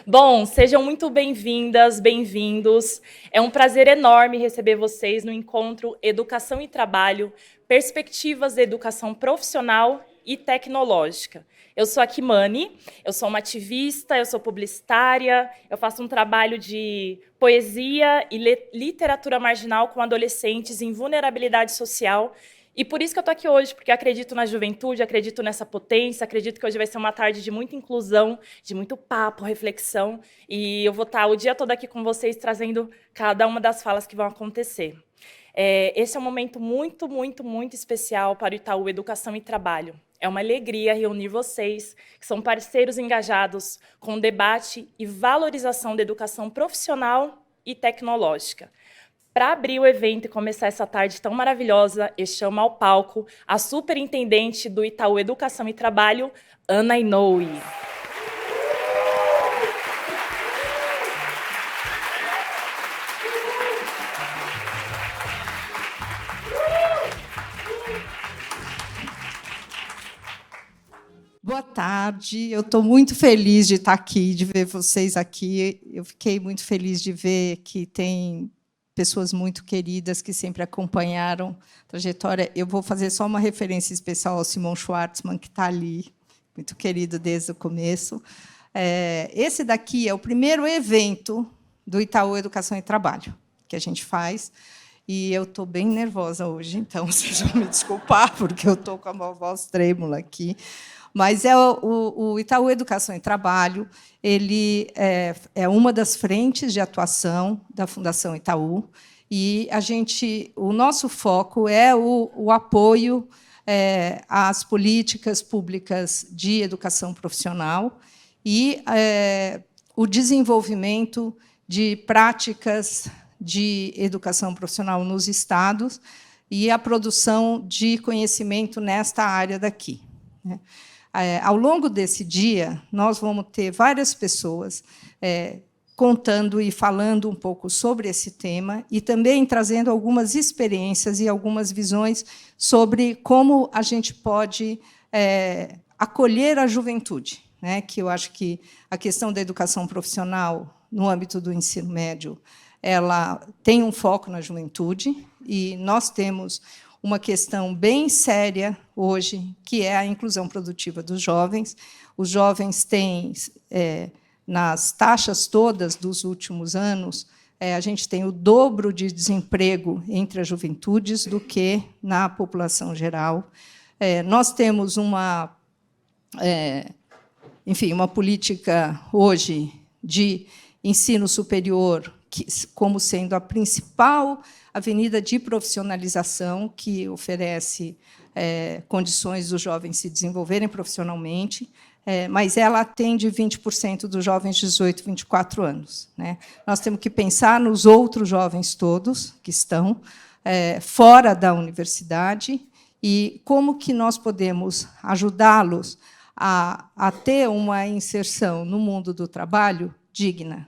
Bom, sejam muito bem-vindas, bem-vindos. É um prazer enorme receber vocês no encontro Educação e Trabalho, Perspectivas da Educação Profissional e Tecnológica. Eu sou a Kimani, eu sou uma ativista, eu sou publicitária, eu faço um trabalho de poesia e literatura marginal com adolescentes em vulnerabilidade social. E por isso que eu estou aqui hoje, porque acredito na juventude, acredito nessa potência, acredito que hoje vai ser uma tarde de muita inclusão, de muito papo, reflexão, e eu vou estar o dia todo aqui com vocês, trazendo cada uma das falas que vão acontecer. Esse é um momento muito, muito, muito especial para o Itaú Educação e Trabalho. É uma alegria reunir vocês, que são parceiros engajados com o debate e valorização da educação profissional e tecnológica. Para abrir o evento e começar essa tarde tão maravilhosa, eu chamo ao palco a superintendente do Itaú Educação e Trabalho, Ana Inoue. Boa tarde, eu estou muito feliz de estar aqui, de ver vocês aqui. Eu fiquei muito feliz de ver que tem pessoas muito queridas que sempre acompanharam a trajetória. Eu vou fazer só uma referência especial ao Simon Schwartzman, que está ali, muito querido desde o começo. Esse daqui é o primeiro evento do Itaú Educação e Trabalho que a gente faz, e eu estou bem nervosa hoje, então vocês vão me desculpar, porque eu estou com a voz trêmula aqui. Mas o Itaú Educação e Trabalho, ele é uma das frentes de atuação da Fundação Itaú, e o nosso foco é o apoio às políticas públicas de educação profissional e o desenvolvimento de práticas de educação profissional nos estados e a produção de conhecimento nesta área daqui, né? Ao longo desse dia, nós vamos ter várias pessoas contando e falando um pouco sobre esse tema e também trazendo algumas experiências e algumas visões sobre como a gente pode acolher a juventude, né? Que eu acho que a questão da educação profissional, no âmbito do ensino médio, ela tem um foco na juventude, e nós temos uma questão bem séria hoje, que é a inclusão produtiva dos jovens. Os jovens têm, nas taxas todas dos últimos anos, a gente tem o dobro de desemprego entre as juventudes do que na população geral. Nós temos uma política hoje de ensino superior como sendo a principal avenida de profissionalização que oferece condições dos jovens se desenvolverem profissionalmente, mas ela atende 20% dos jovens de 18 a 24 anos, né? Nós temos que pensar nos outros jovens todos que estão fora da universidade e como que nós podemos ajudá-los a ter uma inserção no mundo do trabalho digna.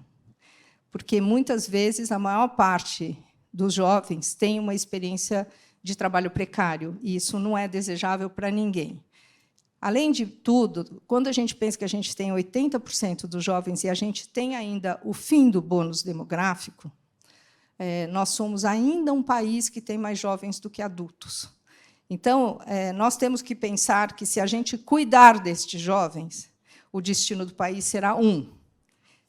Porque, muitas vezes, a maior parte dos jovens tem uma experiência de trabalho precário, e isso não é desejável para ninguém. Além de tudo, quando a gente pensa que a gente tem 80% dos jovens e a gente tem ainda o fim do bônus demográfico, nós somos ainda um país que tem mais jovens do que adultos. Então, nós temos que pensar que, se a gente cuidar destes jovens, o destino do país será um.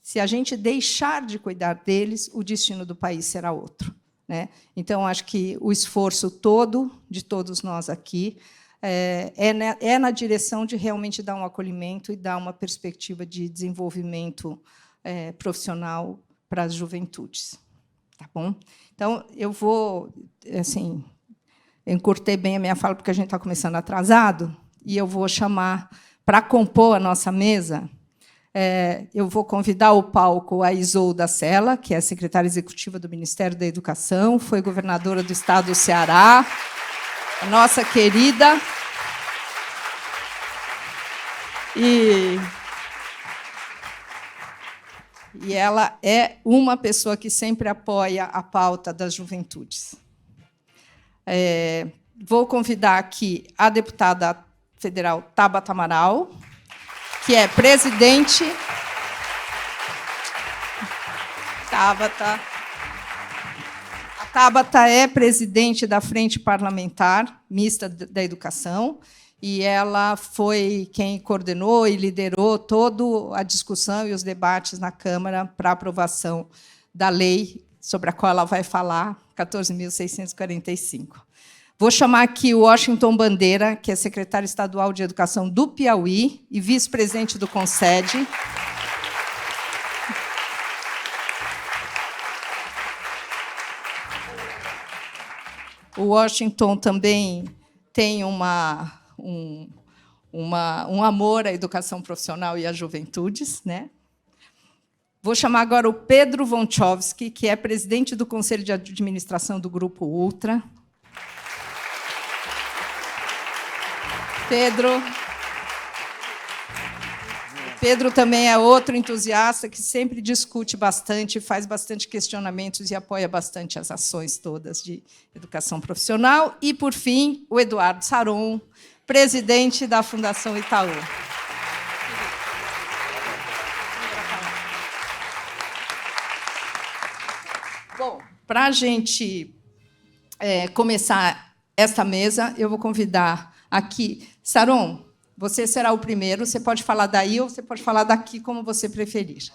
Se a gente deixar de cuidar deles, o destino do país será outro, né? Então, acho que o esforço todo de todos nós aqui é na direção de realmente dar um acolhimento e dar uma perspectiva de desenvolvimento profissional para as juventudes. Tá bom? Então, eu vou, assim, encurtei bem a minha fala, porque a gente está começando atrasado, e eu vou chamar, para compor a nossa mesa, eu vou convidar ao palco a Isolda Sela, que é secretária executiva do Ministério da Educação, foi governadora do Estado do Ceará, a nossa querida. E ela é uma pessoa que sempre apoia a pauta das juventudes. Vou convidar aqui a deputada federal Tabata Amaral, que é presidente Tabata. A Tabata é presidente da Frente Parlamentar Mista da Educação, e ela foi quem coordenou e liderou toda a discussão e os debates na Câmara para a aprovação da lei sobre a qual ela vai falar, 14.645. Vou chamar aqui o Washington Bandeira, que é secretário estadual de Educação do Piauí e vice-presidente do Concede. O Washington também tem um amor à educação profissional e às juventudes, né? Vou chamar agora o Pedro Wonchovski, que é presidente do Conselho de Administração do Grupo Ultra. Pedro também é outro entusiasta que sempre discute bastante, faz bastante questionamentos e apoia bastante as ações todas de educação profissional. E, por fim, o Eduardo Saron, presidente da Fundação Itaú. Bom, para a gente começar esta mesa, eu vou convidar aqui... Saron, você será o primeiro, você pode falar daí ou você pode falar daqui, como você preferir.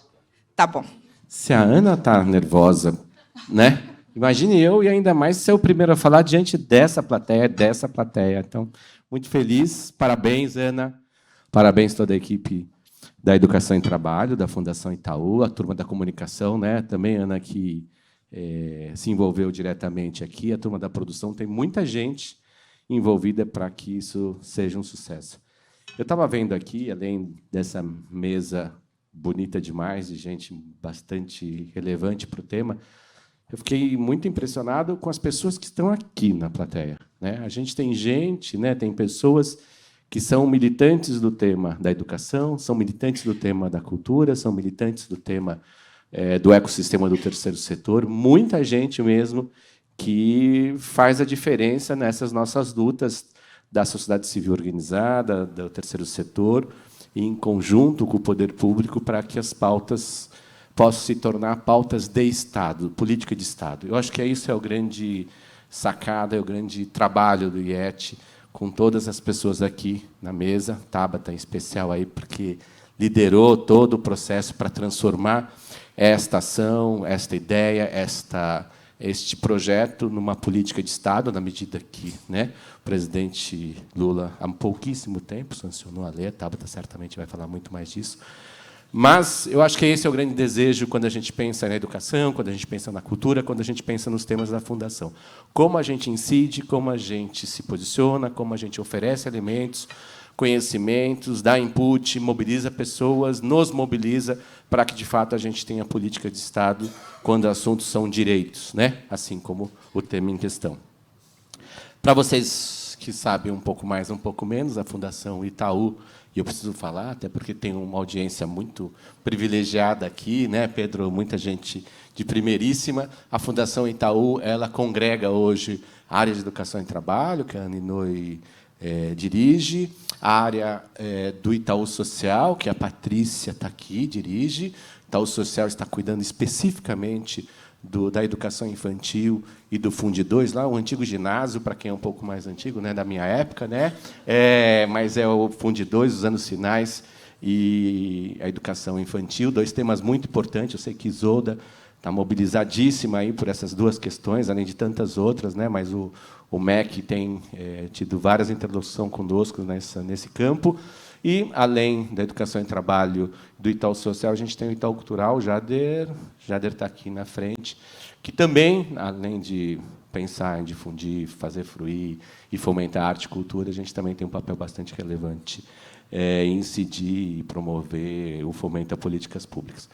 Tá bom. Se a Ana está nervosa, né? Imagine eu, e ainda mais ser o primeiro a falar diante dessa plateia. Então, muito feliz. Parabéns, Ana. Parabéns a toda a equipe da Educação em Trabalho, da Fundação Itaú, a turma da comunicação, né? Também, Ana, que se envolveu diretamente aqui, a turma da produção. Tem muita gente envolvida para que isso seja um sucesso. Eu estava vendo aqui, além dessa mesa bonita demais, de gente bastante relevante para o tema, eu fiquei muito impressionado com as pessoas que estão aqui na plateia, né? A gente tem gente, né, tem pessoas que são militantes do tema da educação, são militantes do tema da cultura, são militantes do tema do ecossistema do terceiro setor, muita gente mesmo que faz a diferença nessas nossas lutas da sociedade civil organizada, do terceiro setor, em conjunto com o poder público, para que as pautas possam se tornar pautas de Estado, política de Estado. Eu acho que isso é o grande sacada, é o grande trabalho do IET, com todas as pessoas aqui na mesa, Tabata em especial, aí, porque liderou todo o processo para transformar esta ação, esta ideia, este projeto numa política de Estado, na medida que, né, o presidente Lula, há pouquíssimo tempo, sancionou a lei, a Tabata certamente vai falar muito mais disso. Mas eu acho que esse é o grande desejo quando a gente pensa na educação, quando a gente pensa na cultura, quando a gente pensa nos temas da Fundação. Como a gente incide, como a gente se posiciona, como a gente oferece alimentos, conhecimentos, dá input, mobiliza pessoas, nos mobiliza para que, de fato, a gente tenha política de Estado quando assuntos são direitos, né? Assim como o tema em questão. Para vocês que sabem um pouco mais, um pouco menos, a Fundação Itaú, e eu preciso falar, até porque tem uma audiência muito privilegiada aqui, né, Pedro? Muita gente de primeiríssima. A Fundação Itaú, ela congrega hoje a área de educação em trabalho, que a Ana Inouye dirige, a área do Itaú Social, que a Patrícia está aqui, dirige. O Itaú Social está cuidando especificamente da educação infantil e do Fundi 2, lá o antigo ginásio, para quem é um pouco mais antigo, né, da minha época, né? Mas é o Fundi 2, os anos finais, e a educação infantil, dois temas muito importantes. Eu sei que Isolda está mobilizadíssima aí por essas duas questões, além de tantas outras, né? Mas o MEC tem tido várias interlocuções conosco nesse campo. E, além da educação em trabalho do Itaú Social, a gente tem o Itaú Cultural, o Jader está aqui na frente, que também, além de pensar em difundir, fazer fruir e fomentar a arte e cultura, a gente também tem um papel bastante relevante em incidir e promover o fomento a políticas públicas.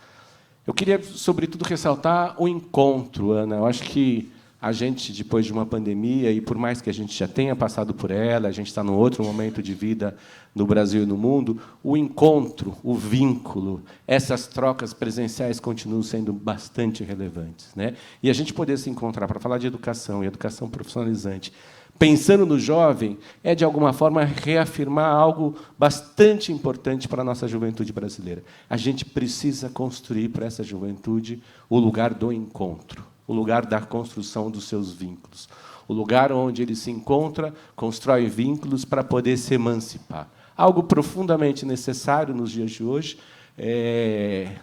Eu queria, sobretudo, ressaltar o encontro, Ana. Eu acho que a gente, depois de uma pandemia, e por mais que a gente já tenha passado por ela, a gente está num outro momento de vida no Brasil e no mundo, o encontro, o vínculo, essas trocas presenciais continuam sendo bastante relevantes, né? E a gente poder se encontrar para falar de educação e educação profissionalizante, pensando no jovem, é, de alguma forma, reafirmar algo bastante importante para a nossa juventude brasileira. A gente precisa construir para essa juventude o lugar do encontro, o lugar da construção dos seus vínculos, o lugar onde ele se encontra, constrói vínculos para poder se emancipar. Algo profundamente necessário nos dias de hoje,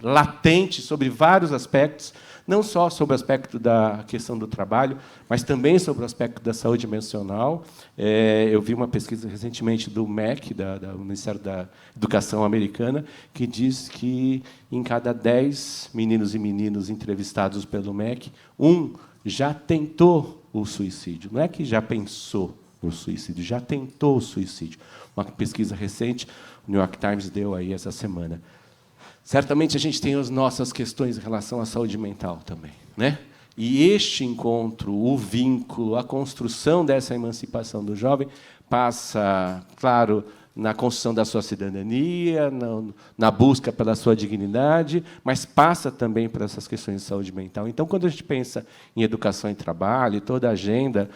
latente sobre vários aspectos, não só sobre o aspecto da questão do trabalho, mas também sobre o aspecto da saúde emocional. Eu vi uma pesquisa recentemente do MEC, do Ministério da Educação americana, que diz que, em cada 10 meninos e meninas entrevistados pelo MEC, um já tentou o suicídio. Não é que já pensou no suicídio, já tentou o suicídio. Uma pesquisa recente, o New York Times deu aí essa semana. Certamente a gente tem as nossas questões em relação à saúde mental também, né? E este encontro, o vínculo, a construção dessa emancipação do jovem passa, claro, na construção da sua cidadania, na busca pela sua dignidade, mas passa também por essas questões de saúde mental. Então, quando a gente pensa em educação e trabalho, toda a agenda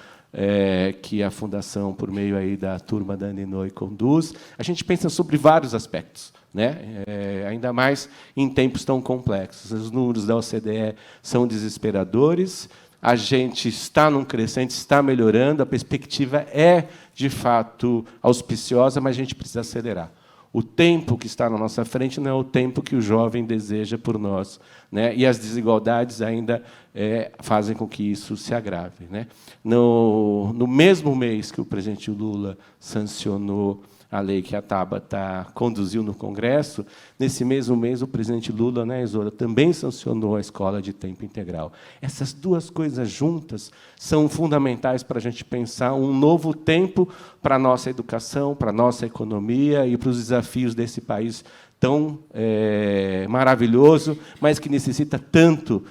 que a Fundação, por meio aí da turma da Aninoi, conduz, a gente pensa sobre vários aspectos, né? Ainda mais em tempos tão complexos. Os números da OCDE são desesperadores, a gente está num crescente, está melhorando, a perspectiva é, de fato, auspiciosa, mas a gente precisa acelerar. O tempo que está na nossa frente não é o tempo que o jovem deseja por nós, né? E as desigualdades ainda fazem com que isso se agrave, né? No mesmo mês que o presidente Lula sancionou a lei que a Tabata conduziu no Congresso, nesse mesmo mês, o presidente Lula, né, Isolda, também sancionou a escola de tempo integral. Essas duas coisas juntas são fundamentais para a gente pensar um novo tempo para a nossa educação, para a nossa economia e para os desafios desse país tão maravilhoso, mas que necessita tanto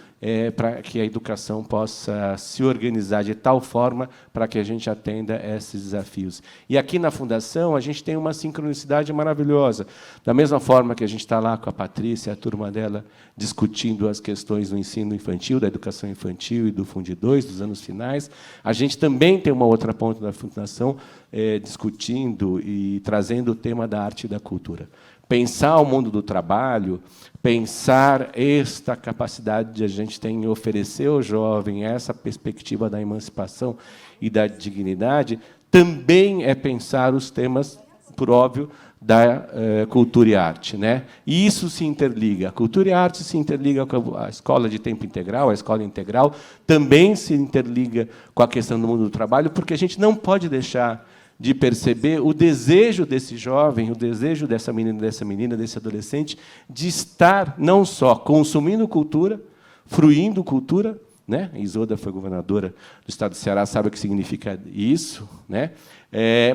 para que a educação possa se organizar de tal forma para que a gente atenda esses desafios. E aqui na Fundação, a gente tem uma sincronicidade maravilhosa. Da mesma forma que a gente está lá com a Patrícia, a turma dela, discutindo as questões do ensino infantil, da educação infantil e do Fundi 2, dos anos finais, a gente também tem uma outra ponta da Fundação discutindo e trazendo o tema da arte e da cultura. Pensar o mundo do trabalho, pensar esta capacidade de a gente ter em oferecer ao jovem essa perspectiva da emancipação e da dignidade, também é pensar os temas, por óbvio, da cultura e arte, né? E isso se interliga. A cultura e a arte se interliga com a escola de tempo integral, a escola integral também se interliga com a questão do mundo do trabalho, porque a gente não pode deixar de perceber o desejo desse jovem, o desejo dessa menina, desse adolescente, de estar não só consumindo cultura, fruindo cultura, né? Isolda foi governadora do estado do Ceará, sabe o que significa isso, né?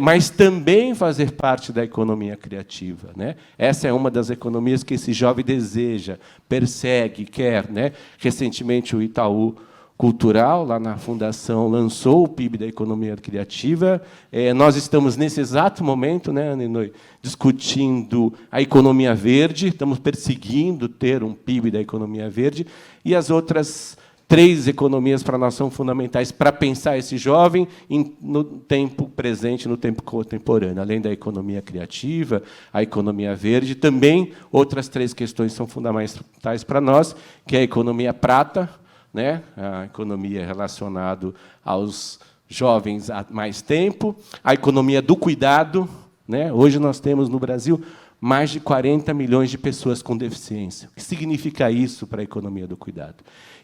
Mas também fazer parte da economia criativa, né? Essa é uma das economias que esse jovem deseja, persegue, quer, né? Recentemente, o Itaú Cultural, lá na Fundação, lançou o PIB da economia criativa. Nós estamos, nesse exato momento, né, Aninoi, discutindo a economia verde, estamos perseguindo ter um PIB da economia verde, e as outras 3 economias para nós são fundamentais para pensar esse jovem no tempo presente, no tempo contemporâneo. Além da economia criativa, a economia verde, também outras 3 questões são fundamentais para nós, que é a economia prata, né? A economia relacionada aos jovens há mais tempo, a economia do cuidado, né? Hoje nós temos no Brasil mais de 40 milhões de pessoas com deficiência. O que significa isso para a economia do cuidado?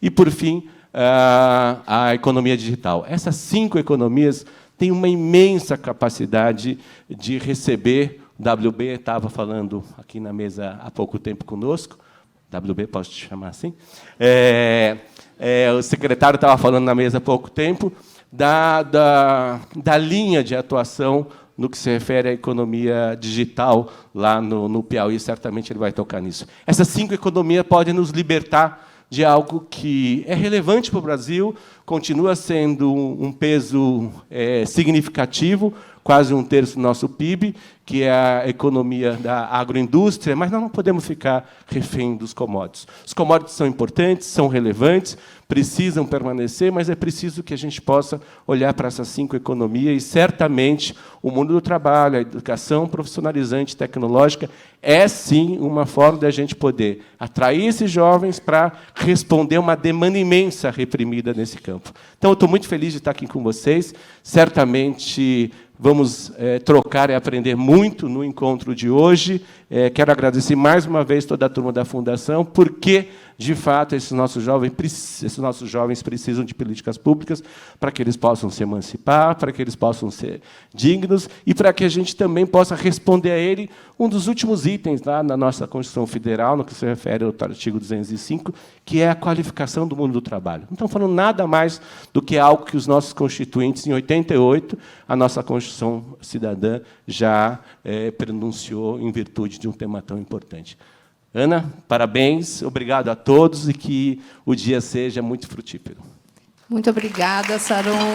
E, por fim, a economia digital. Essas 5 economias têm uma imensa capacidade de receber. O WB estava falando aqui na mesa há pouco tempo conosco. WB, posso te chamar assim? O secretário estava falando na mesa há pouco tempo da linha de atuação no que se refere à economia digital lá no Piauí. Certamente ele vai tocar nisso. Essas 5 economias podem nos libertar de algo que é relevante para o Brasil, continua sendo um peso significativo, quase 1/3 do nosso PIB, que é a economia da agroindústria, mas nós não podemos ficar refém dos commodities. Os commodities são importantes, são relevantes, precisam permanecer, mas é preciso que a gente possa olhar para essas 5 economias e, certamente, o mundo do trabalho, a educação profissionalizante tecnológica é, sim, uma forma de a gente poder atrair esses jovens para responder uma demanda imensa reprimida nesse campo. Então, eu estou muito feliz de estar aqui com vocês. Certamente, vamos trocar e aprender muito no encontro de hoje. Quero agradecer mais uma vez toda a turma da Fundação, porque, de fato, esses nossos jovens precisam de políticas públicas para que eles possam se emancipar, para que eles possam ser dignos e para que a gente também possa responder a ele um dos últimos itens lá na nossa Constituição Federal, no que se refere ao artigo 205, que é a qualificação do mundo do trabalho. Não estamos falando nada mais do que algo que os nossos constituintes, em 88, a nossa Constituição Cidadã já pronunciou em virtude de um tema tão importante. Ana, parabéns, obrigado a todos e que o dia seja muito frutífero. Muito obrigada, Saron.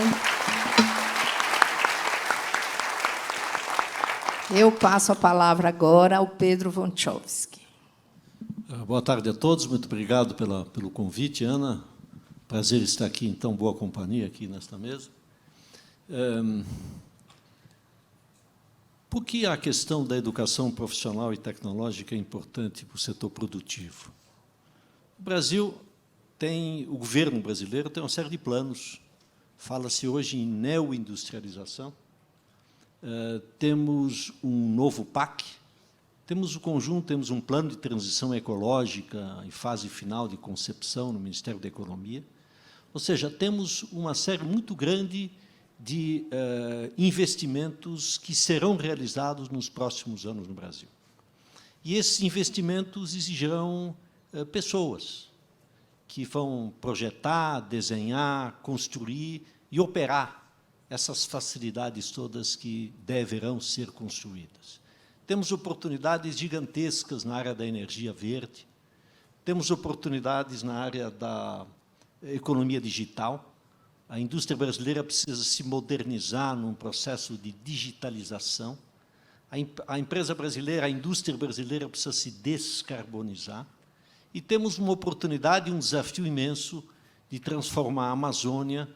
Eu passo a palavra agora ao Pedro Wątchowski. Boa tarde a todos, muito obrigado pelo convite, Ana. Prazer estar aqui em tão boa companhia aqui nesta mesa. Por que a questão da educação profissional e tecnológica é importante para o setor produtivo? O Brasil o governo brasileiro tem uma série de planos. Fala-se hoje em neoindustrialização. Temos um novo PAC, temos um plano de transição ecológica em fase final de concepção no Ministério da Economia. Ou seja, temos uma série muito grande de investimentos que serão realizados nos próximos anos no Brasil. E esses investimentos exigirão pessoas que vão projetar, desenhar, construir e operar essas facilidades todas que deverão ser construídas. Temos oportunidades gigantescas na área da energia verde, temos oportunidades na área da economia digital. A indústria brasileira precisa se modernizar num processo de digitalização. A empresa brasileira, a indústria brasileira precisa se descarbonizar. E temos uma oportunidade, um desafio imenso de transformar a Amazônia,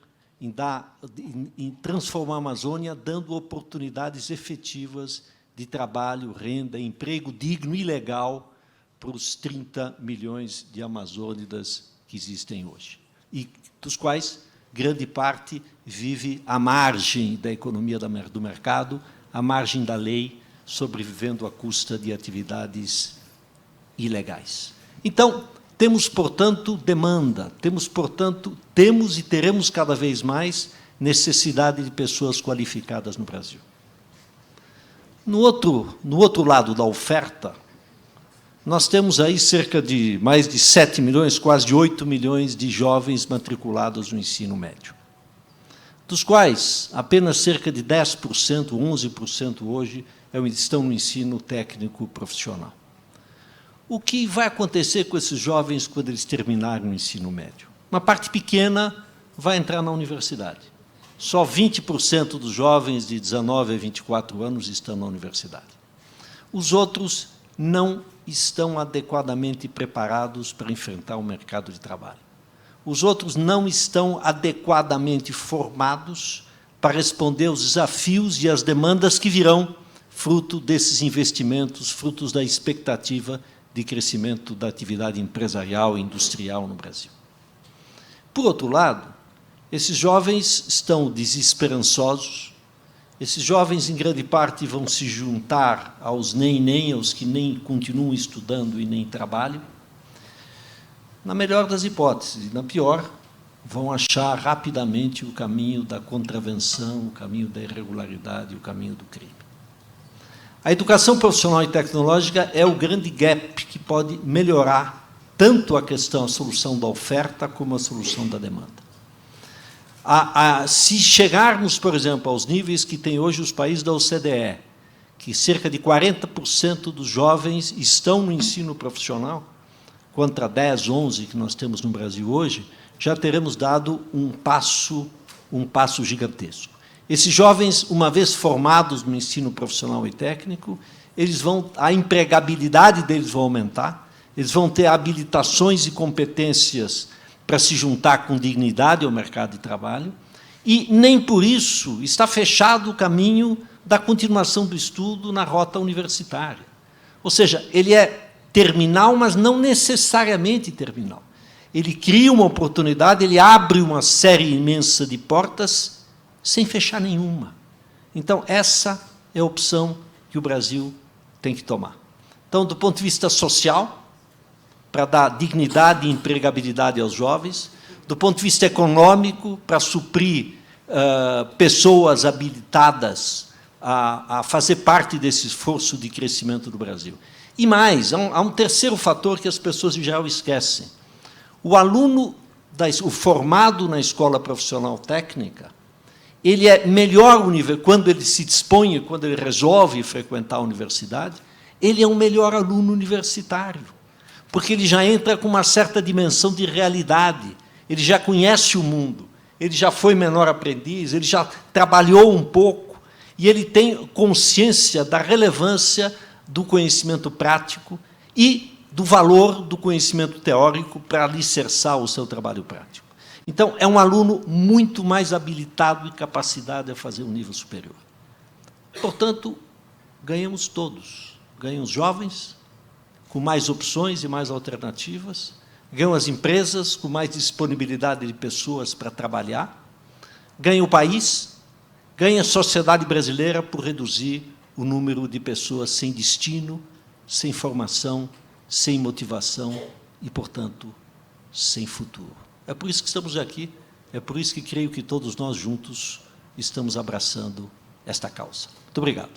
transformar a Amazônia dando oportunidades efetivas de trabalho, renda, emprego digno e legal para os 30 milhões de amazônidas que existem hoje, e dos quais grande parte vive à margem da economia do mercado, à margem da lei, sobrevivendo à custa de atividades ilegais. Então, temos, portanto, demanda, temos e teremos cada vez mais necessidade de pessoas qualificadas no Brasil. No outro lado da oferta, nós temos aí cerca de mais de 7 milhões, quase 8 milhões de jovens matriculados no ensino médio, dos quais apenas cerca de 10%, 11% hoje estão no ensino técnico profissional. O que vai acontecer com esses jovens quando eles terminarem o ensino médio? Uma parte pequena vai entrar na universidade. Só 20% dos jovens de 19 a 24 anos estão na universidade. Os outros não estão adequadamente preparados para enfrentar o mercado de trabalho. Os outros não estão adequadamente formados para responder aos desafios e às demandas que virão fruto desses investimentos, frutos da expectativa de crescimento da atividade empresarial e industrial no Brasil. Por outro lado, esses jovens estão desesperançosos, esses jovens, em grande parte, vão se juntar aos aos que nem continuam estudando e nem trabalham. Na melhor das hipóteses, e na pior, vão achar rapidamente o caminho da contravenção, o caminho da irregularidade, o caminho do crime. A educação profissional e tecnológica é o grande gap que pode melhorar tanto a solução da oferta como a solução da demanda. Se chegarmos, por exemplo, aos níveis que têm hoje os países da OCDE, que cerca de 40% dos jovens estão no ensino profissional, contra 10, 11 que nós temos no Brasil hoje, já teremos dado um passo gigantesco. Esses jovens, uma vez formados no ensino profissional e técnico, a empregabilidade deles vai aumentar, eles vão ter habilitações e competências para se juntar com dignidade ao mercado de trabalho, e nem por isso está fechado o caminho da continuação do estudo na rota universitária. Ou seja, ele é terminal, mas não necessariamente terminal. Ele cria uma oportunidade, ele abre uma série imensa de portas, sem fechar nenhuma. Então, essa é a opção que o Brasil tem que tomar. Então, do ponto de vista social, para dar dignidade e empregabilidade aos jovens, do ponto de vista econômico, para suprir pessoas habilitadas a fazer parte desse esforço de crescimento do Brasil. E mais, há um terceiro fator que as pessoas, em geral, esquecem. O aluno, o formado na escola profissional técnica, ele é melhor quando ele se dispõe, quando ele resolve frequentar a universidade, ele é um melhor aluno universitário, porque ele já entra com uma certa dimensão de realidade, ele já conhece o mundo, ele já foi menor aprendiz, ele já trabalhou um pouco, e ele tem consciência da relevância do conhecimento prático e do valor do conhecimento teórico para alicerçar o seu trabalho prático. Então, é um aluno muito mais habilitado e capacitado a fazer um nível superior. Portanto, ganhamos todos. Ganham os jovens, com mais opções e mais alternativas, ganham as empresas, com mais disponibilidade de pessoas para trabalhar, ganha o país, ganha a sociedade brasileira por reduzir o número de pessoas sem destino, sem formação, sem motivação e, portanto, sem futuro. É por isso que estamos aqui, é por isso que creio que todos nós juntos estamos abraçando esta causa. Muito obrigado.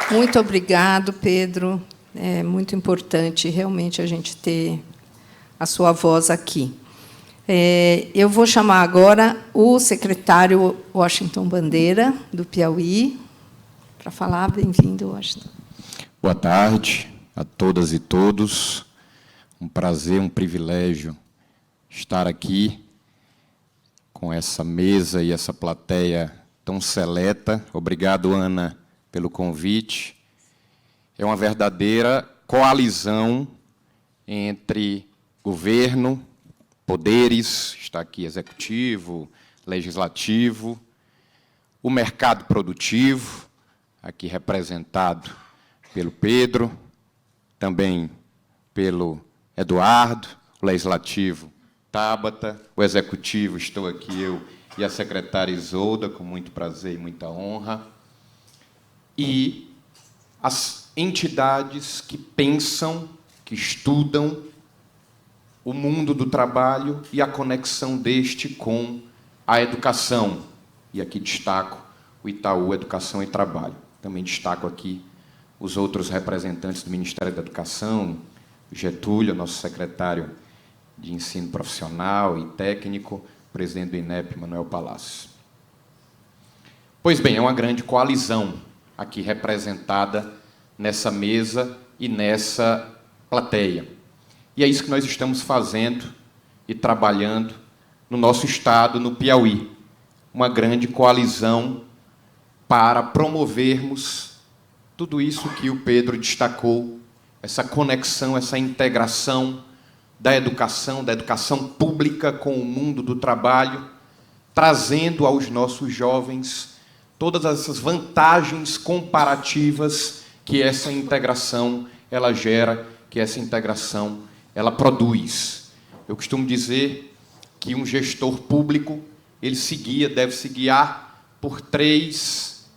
Muito obrigado, Pedro. É muito importante, realmente, a gente ter a sua voz aqui. Eu vou chamar agora o secretário Washington Bandeira, do Piauí, para falar. Bem-vindo, Washington. Boa tarde a todas e todos. Um prazer, um privilégio estar aqui com essa mesa e essa plateia tão seleta. Obrigado, Ana, pelo convite. É uma verdadeira coalizão entre governo, poderes, está aqui executivo, legislativo, o mercado produtivo, aqui representado pelo Pedro, também pelo Eduardo, o legislativo Tabata, o executivo, estou aqui eu e a secretária Isolda, com muito prazer e muita honra, e as entidades que pensam, que estudam o mundo do trabalho e a conexão deste com a educação. E aqui destaco o Itaú Educação e Trabalho. Também destaco aqui os outros representantes do Ministério da Educação, o Getúlio, nosso secretário de Ensino Profissional e Técnico, presidente do INEP, Manuel Palácio. Pois bem, é uma grande coalizão aqui representada nessa mesa e nessa plateia. E é isso que nós estamos fazendo e trabalhando no nosso estado, no Piauí. Uma grande coalizão para promovermos tudo isso que o Pedro destacou, essa conexão, essa integração da educação pública com o mundo do trabalho, trazendo aos nossos jovens todas essas vantagens comparativas que essa integração ela gera, que essa integração ela produz. Eu costumo dizer que um gestor público ele deve se guiar por 3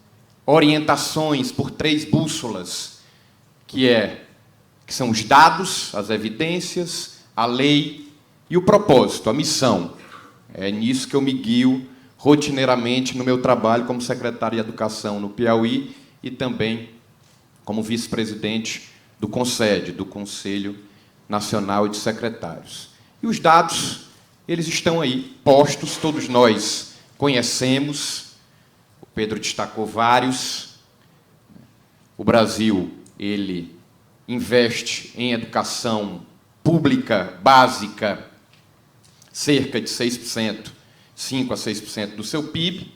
orientações, por 3 bússolas, que são os dados, as evidências, a lei e o propósito, a missão. É nisso que eu me guio rotineiramente no meu trabalho como secretário de Educação no Piauí e também como vice-presidente do CONSED, do Conselho Nacional de Secretários. E os dados, eles estão aí, postos, todos nós conhecemos, o Pedro destacou vários. O Brasil, ele investe em educação pública, pública básica cerca de 6%, 5% a 6% do seu PIB,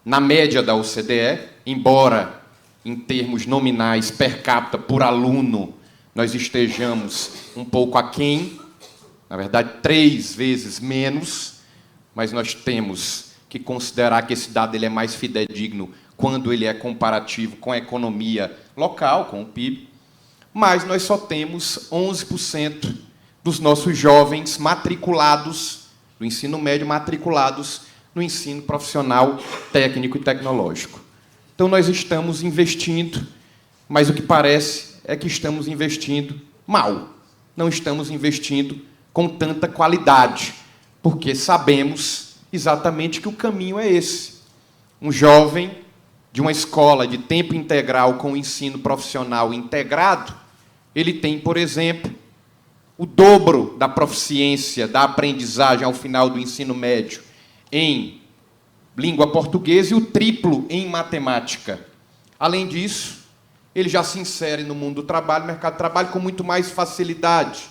na média da OCDE, embora em termos nominais per capita por aluno nós estejamos um pouco aquém, na verdade 3 vezes menos, mas nós temos que considerar que esse dado ele é mais fidedigno quando ele é comparativo com a economia local, com o PIB, mas nós só temos 11% dos nossos jovens matriculados do ensino médio, matriculados no ensino profissional, técnico e tecnológico. Então, nós estamos investindo, mas o que parece é que estamos investindo mal. Não estamos investindo com tanta qualidade, porque sabemos exatamente que o caminho é esse. Um jovem de uma escola de tempo integral com ensino profissional integrado, ele tem, por exemplo, o dobro da proficiência, da aprendizagem ao final do ensino médio em língua portuguesa e o triplo em matemática. Além disso, ele já se insere no mundo do trabalho, mercado de trabalho, com muito mais facilidade.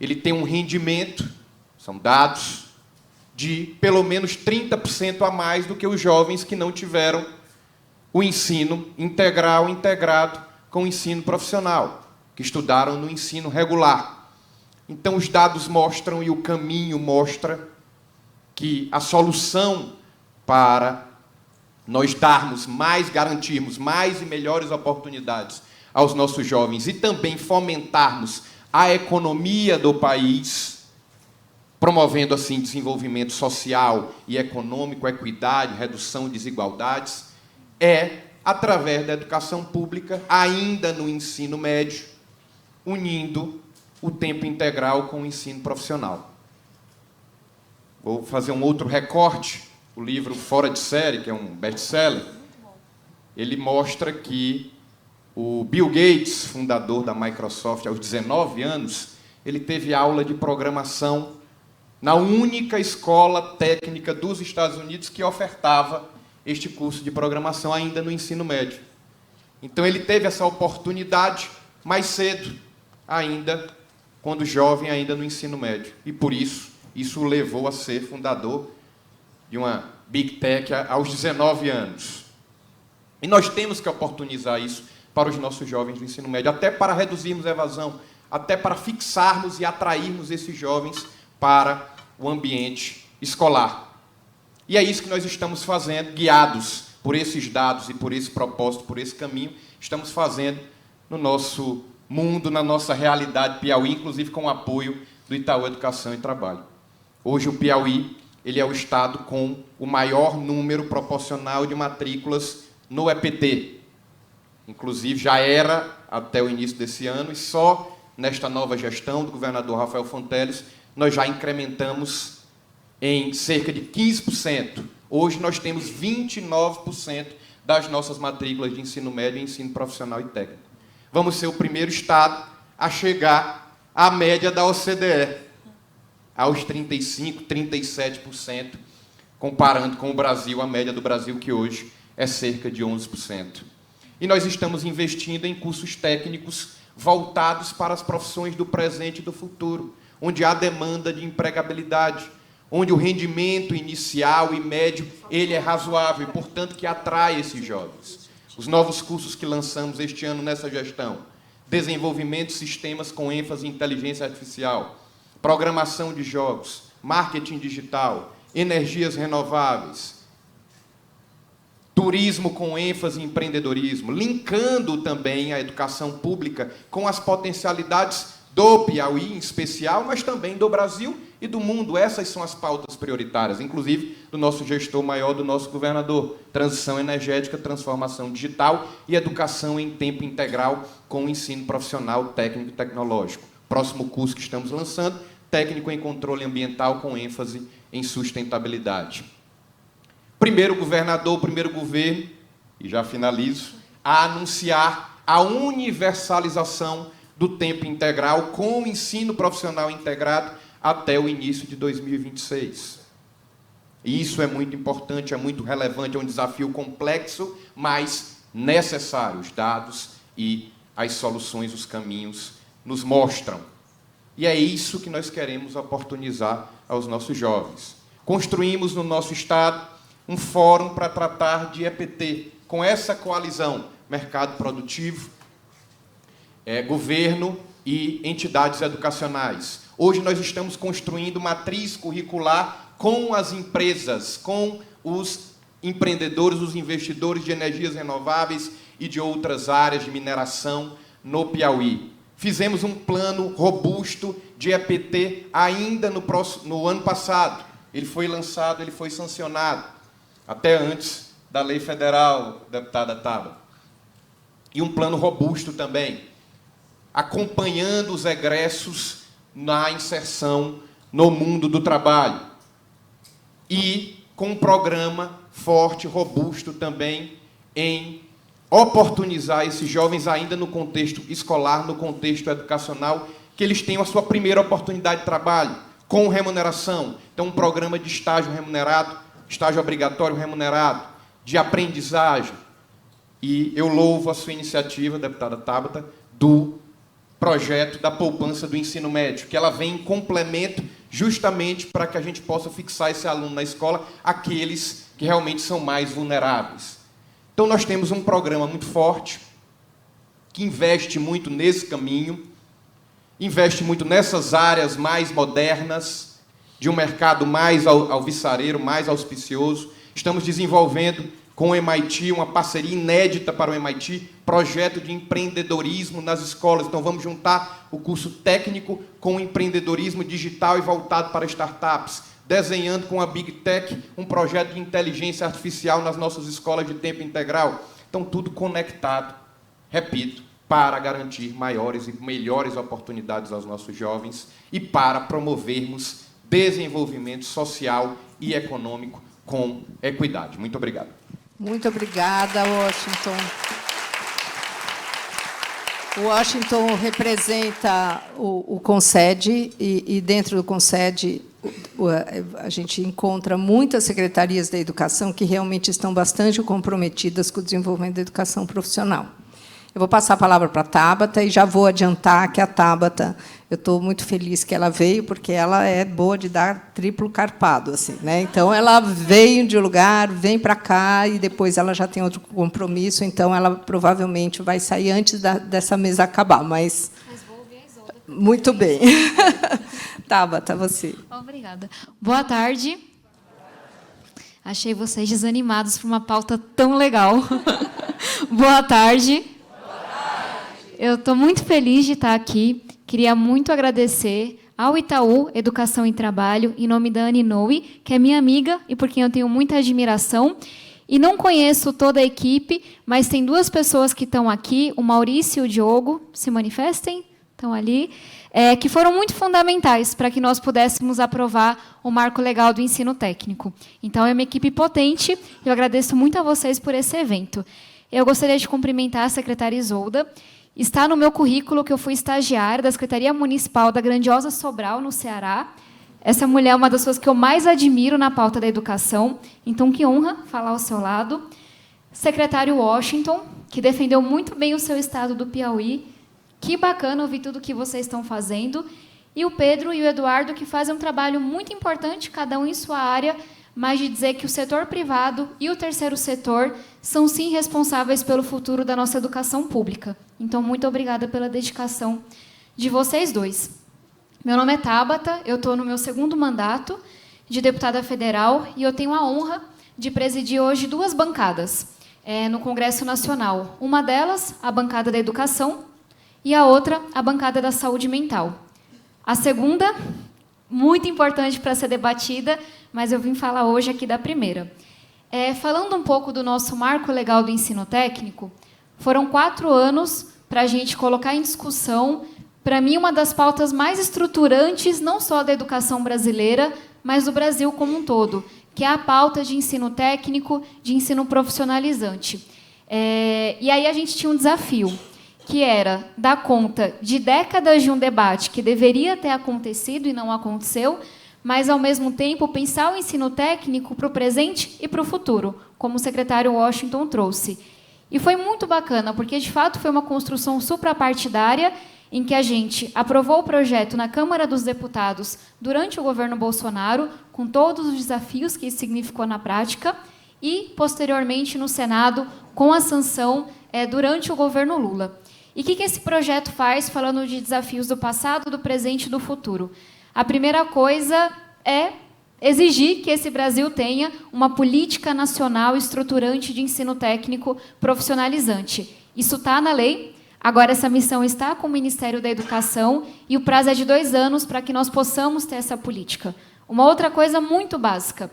Ele tem um rendimento, são dados, de pelo menos 30% a mais do que os jovens que não tiveram o ensino integral integrado com o ensino profissional, que estudaram no ensino regular. Então, os dados mostram e o caminho mostra que a solução para nós darmos mais, garantirmos mais e melhores oportunidades aos nossos jovens e também fomentarmos a economia do país, promovendo, assim, desenvolvimento social e econômico, equidade, redução de desigualdades, é através da educação pública, ainda no ensino médio, unindo o tempo integral com o ensino profissional. Vou fazer um outro recorte. O livro Fora de Série, que é um best-seller, ele mostra que o Bill Gates, fundador da Microsoft, aos 19 anos, ele teve aula de programação na única escola técnica dos Estados Unidos que ofertava este curso de programação ainda no ensino médio. Então, ele teve essa oportunidade mais cedo, ainda quando jovem, ainda no ensino médio. E, por isso, isso o levou a ser fundador de uma Big Tech aos 19 anos. E nós temos que oportunizar isso para os nossos jovens do ensino médio, até para reduzirmos a evasão, até para fixarmos e atrairmos esses jovens para o ambiente escolar. E é isso que nós estamos fazendo, guiados por esses dados e por esse propósito, por esse caminho, estamos fazendo no nosso mundo, na nossa realidade Piauí, inclusive com o apoio do Itaú Educação e Trabalho. Hoje o Piauí ele é o estado com o maior número proporcional de matrículas no EPT. Inclusive, já era até o início desse ano, e só nesta nova gestão do governador Rafael Fonteles, nós já incrementamos em cerca de 15%. Hoje nós temos 29% das nossas matrículas de ensino médio e ensino profissional e técnico. Vamos ser o primeiro estado a chegar à média da OCDE, aos 35%, 37%, comparando com o Brasil, a média do Brasil, que hoje é cerca de 11%. E nós estamos investindo em cursos técnicos voltados para as profissões do presente e do futuro, onde há demanda de empregabilidade, onde o rendimento inicial e médio ele é razoável e, portanto, que atrai esses jovens. Os novos cursos que lançamos este ano nessa gestão: desenvolvimento de sistemas com ênfase em inteligência artificial, programação de jogos, marketing digital, energias renováveis, turismo com ênfase em empreendedorismo, linkando também a educação pública com as potencialidades do Piauí, em especial, mas também do Brasil e do mundo. Essas são as pautas prioritárias, inclusive do nosso gestor maior, do nosso governador: transição energética, transformação digital e educação em tempo integral com o ensino profissional, técnico e tecnológico. Próximo curso que estamos lançando: técnico em controle ambiental com ênfase em sustentabilidade. Primeiro governador, primeiro governo, e já finalizo, a anunciar a universalização do tempo integral com o ensino profissional integrado até o início de 2026. E isso é muito importante, é muito relevante, é um desafio complexo, mas necessário. Os dados e as soluções, os caminhos nos mostram. E é isso que nós queremos oportunizar aos nossos jovens. Construímos no nosso Estado um fórum para tratar de EPT, com essa coalizão, mercado produtivo, governo e entidades educacionais. Hoje nós estamos construindo matriz curricular com as empresas, com os empreendedores, os investidores de energias renováveis e de outras áreas de mineração no Piauí. Fizemos um plano robusto de EPT ainda no ano passado. Ele foi lançado, ele foi sancionado, até antes da lei federal, deputada Tabata. E um plano robusto também, acompanhando os egressos na inserção no mundo do trabalho. E com um programa forte, robusto também, em oportunizar esses jovens ainda no contexto escolar, no contexto educacional, que eles tenham a sua primeira oportunidade de trabalho, com remuneração. Então, um programa de estágio remunerado, estágio obrigatório remunerado, de aprendizagem. E eu louvo a sua iniciativa, deputada Tabata, do projeto da poupança do ensino médio, que ela vem em complemento justamente para que a gente possa fixar esse aluno na escola, aqueles que realmente são mais vulneráveis. Então, nós temos um programa muito forte, que investe muito nesse caminho, investe muito nessas áreas mais modernas, de um mercado mais alvissareiro, mais auspicioso. Estamos desenvolvendo com o MIT uma parceria inédita para o MIT, projeto de empreendedorismo nas escolas. Então, vamos juntar o curso técnico com o empreendedorismo digital e voltado para startups, desenhando com a Big Tech um projeto de inteligência artificial nas nossas escolas de tempo integral. Então, tudo conectado, repito, para garantir maiores e melhores oportunidades aos nossos jovens e para promovermos desenvolvimento social e econômico com equidade. Muito obrigado. Muito obrigada, Washington. O Washington representa o CONSED e dentro do CONSED a gente encontra muitas secretarias da educação que realmente estão bastante comprometidas com o desenvolvimento da educação profissional. Eu vou passar a palavra para a Tabata e já vou adiantar que a Tabata, eu estou muito feliz que ela veio, porque ela é boa de dar triplo carpado, assim, né? Então, ela veio de um lugar, vem para cá e depois ela já tem outro compromisso, então ela provavelmente vai sair antes dessa mesa acabar, mas vou ouvir a Isolda. Muito bem. Tabata, você. Obrigada. Boa tarde. Achei vocês desanimados por uma pauta tão legal. Boa tarde. Eu estou muito feliz de estar aqui. Queria muito agradecer ao Itaú Educação e Trabalho, em nome da Anne Noe, que é minha amiga e por quem eu tenho muita admiração. E não conheço toda a equipe, mas tem duas pessoas que estão aqui, o Maurício e o Diogo, se manifestem, estão ali, que foram muito fundamentais para que nós pudéssemos aprovar o marco legal do ensino técnico. Então, é uma equipe potente e eu agradeço muito a vocês por esse evento. Eu gostaria de cumprimentar a secretária Isolda. Está no meu currículo que eu fui estagiária da Secretaria Municipal da grandiosa Sobral, no Ceará. Essa mulher é uma das pessoas que eu mais admiro na pauta da educação. Então, que honra falar ao seu lado. Secretário Washington, que defendeu muito bem o seu estado do Piauí. Que bacana ouvir tudo o que vocês estão fazendo. E o Pedro e o Eduardo, que fazem um trabalho muito importante, cada um em sua área, mas de dizer que o setor privado e o terceiro setor são, sim, responsáveis pelo futuro da nossa educação pública. Então, muito obrigada pela dedicação de vocês dois. Meu nome é Tabata, eu estou no meu segundo mandato de deputada federal e eu tenho a honra de presidir hoje duas bancadas no Congresso Nacional. Uma delas, a bancada da educação, e a outra, a bancada da saúde mental. A segunda, muito importante para ser debatida, mas eu vim falar hoje aqui da primeira. Falando um pouco do nosso marco legal do ensino técnico, foram 4 anos para a gente colocar em discussão, para mim, uma das pautas mais estruturantes, não só da educação brasileira, mas do Brasil como um todo, que é a pauta de ensino técnico, de ensino profissionalizante. E aí a gente tinha um desafio, que era dar conta de décadas de um debate que deveria ter acontecido e não aconteceu, mas, ao mesmo tempo, pensar o ensino técnico para o presente e para o futuro, como o secretário Washington trouxe. E foi muito bacana, porque, de fato, foi uma construção suprapartidária em que a gente aprovou o projeto na Câmara dos Deputados durante o governo Bolsonaro, com todos os desafios que isso significou na prática, e, posteriormente, no Senado, com a sanção durante o governo Lula. E o que esse projeto faz, falando de desafios do passado, do presente e do futuro? A primeira coisa é exigir que esse Brasil tenha uma política nacional estruturante de ensino técnico profissionalizante. Isso está na lei. Agora, essa missão está com o Ministério da Educação e o prazo é de 2 anos para que nós possamos ter essa política. Uma outra coisa muito básica.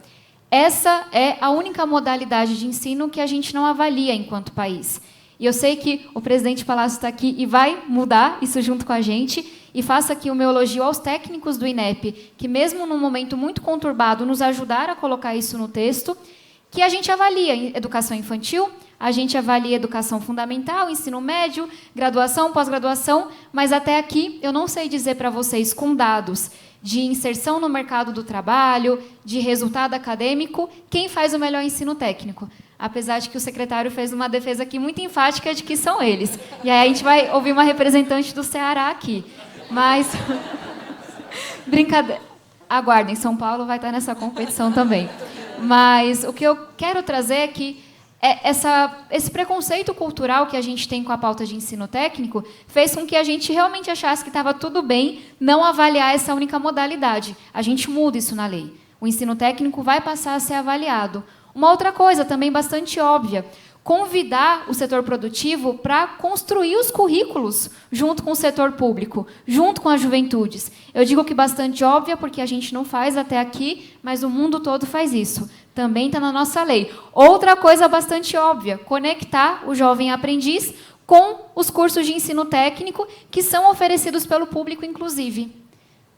Essa é a única modalidade de ensino que a gente não avalia enquanto país. E eu sei que o presidente Palácio está aqui e vai mudar isso junto com a gente. E faço aqui o meu elogio aos técnicos do INEP, que mesmo num momento muito conturbado, nos ajudaram a colocar isso no texto, que a gente avalia educação infantil, a gente avalia educação fundamental, ensino médio, graduação, pós-graduação, mas até aqui eu não sei dizer para vocês com dados de inserção no mercado do trabalho, de resultado acadêmico, quem faz o melhor ensino técnico. Apesar de que o secretário fez uma defesa aqui muito enfática de que são eles. E aí a gente vai ouvir uma representante do Ceará aqui. Mas, brincadeira. Aguardem, São Paulo vai estar nessa competição também. Mas o que eu quero trazer é que esse preconceito cultural que a gente tem com a pauta de ensino técnico fez com que a gente realmente achasse que estava tudo bem não avaliar essa única modalidade. A gente muda isso na lei. O ensino técnico vai passar a ser avaliado. Uma outra coisa também bastante óbvia, convidar o setor produtivo para construir os currículos junto com o setor público, junto com as juventudes. Eu digo que bastante óbvia, porque a gente não faz até aqui, mas o mundo todo faz isso. Também está na nossa lei. Outra coisa bastante óbvia, conectar o jovem aprendiz com os cursos de ensino técnico que são oferecidos pelo público, inclusive.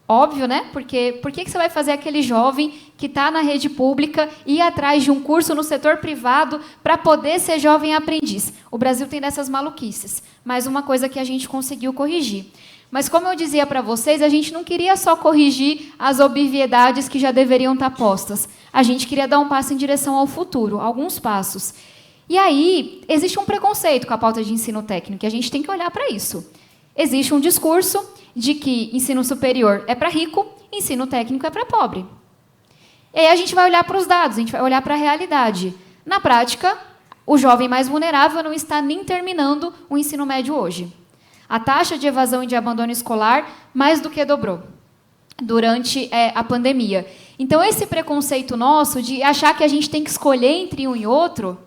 Óbvio, né? Porque por que você vai fazer aquele jovem que está na rede pública ir atrás de um curso no setor privado para poder ser jovem aprendiz? O Brasil tem dessas maluquices. Mais uma coisa que a gente conseguiu corrigir. Mas, como eu dizia para vocês, a gente não queria só corrigir as obviedades que já deveriam estar postas. A gente queria dar um passo em direção ao futuro, alguns passos. E aí, existe um preconceito com a pauta de ensino técnico, e a gente tem que olhar para isso. Existe um discurso de que ensino superior é para rico, ensino técnico é para pobre. E aí a gente vai olhar para os dados, a gente vai olhar para a realidade. Na prática, o jovem mais vulnerável não está nem terminando o ensino médio hoje. A taxa de evasão e de abandono escolar mais do que dobrou durante a pandemia. Então, esse preconceito nosso de achar que a gente tem que escolher entre um e outro,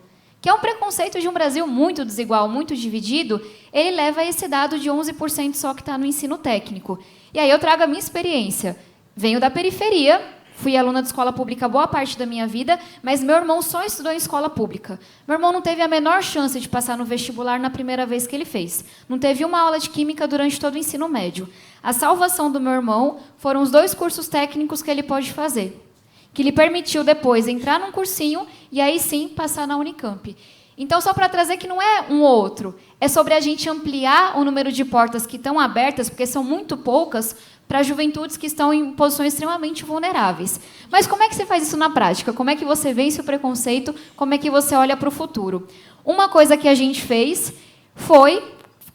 que é um preconceito de um Brasil muito desigual, muito dividido, ele leva a esse dado de 11% só que está no ensino técnico. E aí eu trago a minha experiência. Venho da periferia, fui aluna de escola pública boa parte da minha vida, mas meu irmão só estudou em escola pública. Meu irmão não teve a menor chance de passar no vestibular na primeira vez que ele fez. Não teve uma aula de química durante todo o ensino médio. A salvação do meu irmão foram os 2 cursos técnicos que ele pode fazer, que lhe permitiu depois entrar num cursinho e aí sim passar na Unicamp. Então, só para trazer que não é um ou outro, é sobre a gente ampliar o número de portas que estão abertas, porque são muito poucas, para juventudes que estão em posições extremamente vulneráveis. Mas como é que você faz isso na prática? Como é que você vence o preconceito? Como é que você olha para o futuro? Uma coisa que a gente fez foi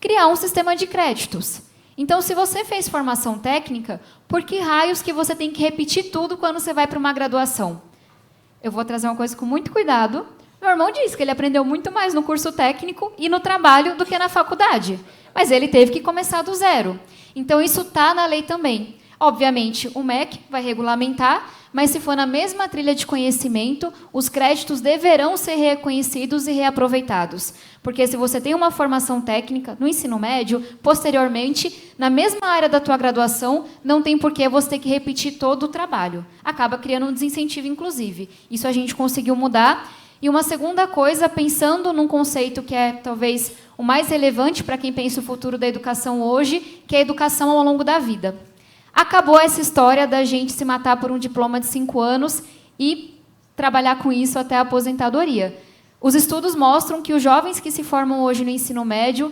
criar um sistema de créditos. Então, se você fez formação técnica, por que raios que você tem que repetir tudo quando você vai para uma graduação? Eu vou trazer uma coisa com muito cuidado. Meu irmão disse que ele aprendeu muito mais no curso técnico e no trabalho do que na faculdade. Mas ele teve que começar do zero. Então, isso está na lei também. Obviamente, o MEC vai regulamentar, mas se for na mesma trilha de conhecimento, os créditos deverão ser reconhecidos e reaproveitados. Porque se você tem uma formação técnica no ensino médio, posteriormente, na mesma área da tua graduação, não tem por que você ter que repetir todo o trabalho. Acaba criando um desincentivo, inclusive. Isso a gente conseguiu mudar. E uma segunda coisa, pensando num conceito que é talvez o mais relevante para quem pensa o futuro da educação hoje, que é a educação ao longo da vida. Acabou essa história da gente se matar por um diploma de 5 anos e trabalhar com isso até a aposentadoria. Os estudos mostram que os jovens que se formam hoje no ensino médio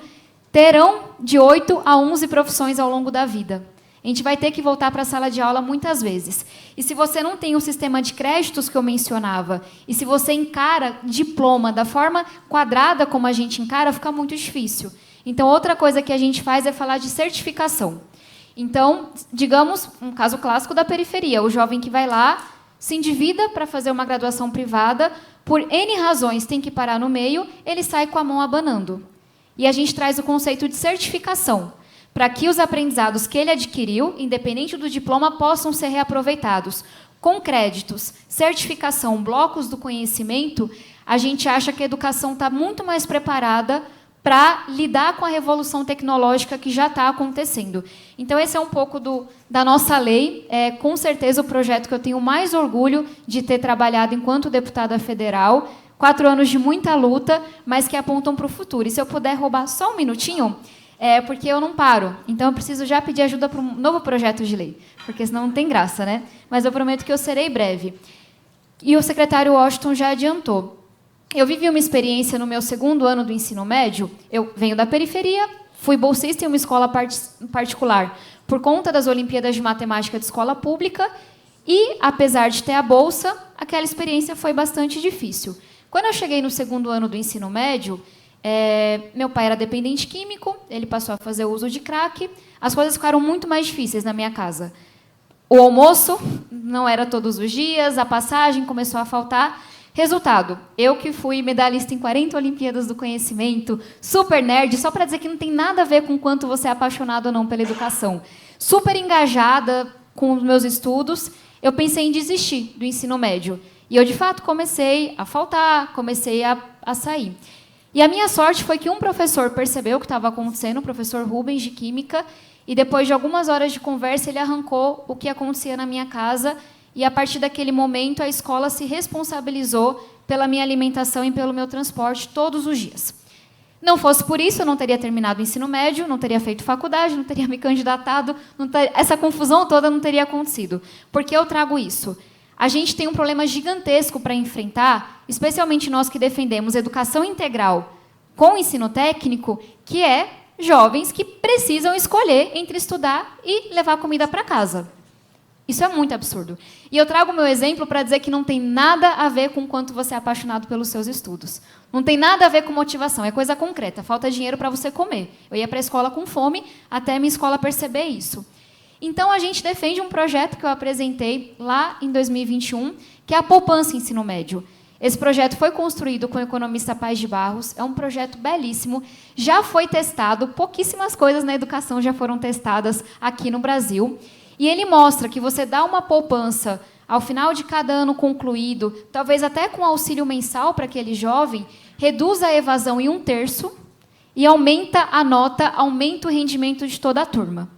terão de 8 a 11 profissões ao longo da vida. A gente vai ter que voltar para a sala de aula muitas vezes. E se você não tem o sistema de créditos que eu mencionava, e se você encara diploma da forma quadrada como a gente encara, fica muito difícil. Então, outra coisa que a gente faz é falar de certificação. Então, digamos, um caso clássico da periferia, o jovem que vai lá, se endivida para fazer uma graduação privada, por N razões tem que parar no meio, ele sai com a mão abanando. E a gente traz o conceito de certificação, para que os aprendizados que ele adquiriu, independente do diploma, possam ser reaproveitados. Com créditos, certificação, blocos do conhecimento, a gente acha que a educação está muito mais preparada para lidar com a revolução tecnológica que já está acontecendo. Então, esse é um pouco da nossa lei. É, com certeza, o projeto que eu tenho mais orgulho de ter trabalhado enquanto deputada federal. 4 anos de muita luta, mas que apontam para o futuro. E se eu puder roubar só um minutinho, porque eu não paro. Então, eu preciso já pedir ajuda para um novo projeto de lei, porque senão não tem graça, né? Mas eu prometo que eu serei breve. E o secretário Washington já adiantou. Eu vivi uma experiência no meu 2º ano do ensino médio. Eu venho da periferia, fui bolsista em uma escola particular por conta das Olimpíadas de Matemática de escola pública e, apesar de ter a bolsa, aquela experiência foi bastante difícil. Quando eu cheguei no 2º ano do ensino médio, meu pai era dependente químico, ele passou a fazer uso de crack, as coisas ficaram muito mais difíceis na minha casa. O almoço não era todos os dias, a passagem começou a faltar. Resultado, eu que fui medalhista em 40 Olimpíadas do Conhecimento, super nerd, só para dizer que não tem nada a ver com quanto você é apaixonado ou não pela educação, super engajada com os meus estudos, eu pensei em desistir do ensino médio. E eu, de fato, comecei a faltar, comecei a sair. E a minha sorte foi que um professor percebeu o que estava acontecendo, o professor Rubens, de Química, e depois de algumas horas de conversa, ele arrancou o que acontecia na minha casa. E, a partir daquele momento, a escola se responsabilizou pela minha alimentação e pelo meu transporte todos os dias. Não fosse por isso, eu não teria terminado o ensino médio, não teria feito faculdade, não teria me candidatado, essa confusão toda não teria acontecido. Por que eu trago isso? A gente tem um problema gigantesco para enfrentar, especialmente nós que defendemos educação integral com ensino técnico, que é jovens que precisam escolher entre estudar e levar comida para casa. Isso é muito absurdo. E eu trago o meu exemplo para dizer que não tem nada a ver com o quanto você é apaixonado pelos seus estudos. Não tem nada a ver com motivação, é coisa concreta. Falta dinheiro para você comer. Eu ia para a escola com fome, até a minha escola perceber isso. Então, a gente defende um projeto que eu apresentei lá em 2021, que é a poupança em ensino médio. Esse projeto foi construído com o economista Paz de Barros, é um projeto belíssimo, já foi testado, pouquíssimas coisas na educação já foram testadas aqui no Brasil. E ele mostra que você dá uma poupança ao final de cada ano concluído, talvez até com auxílio mensal para aquele jovem, reduz a evasão em 1/3 e aumenta a nota, aumenta o rendimento de toda a turma.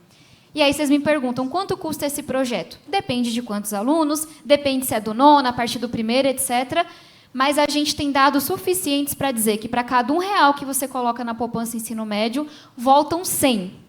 E aí vocês me perguntam, quanto custa esse projeto? Depende de quantos alunos, depende se é do nono, a partir do primeiro, etc. Mas a gente tem dados suficientes para dizer que para cada R$1 que você coloca na poupança ensino médio, voltam 100.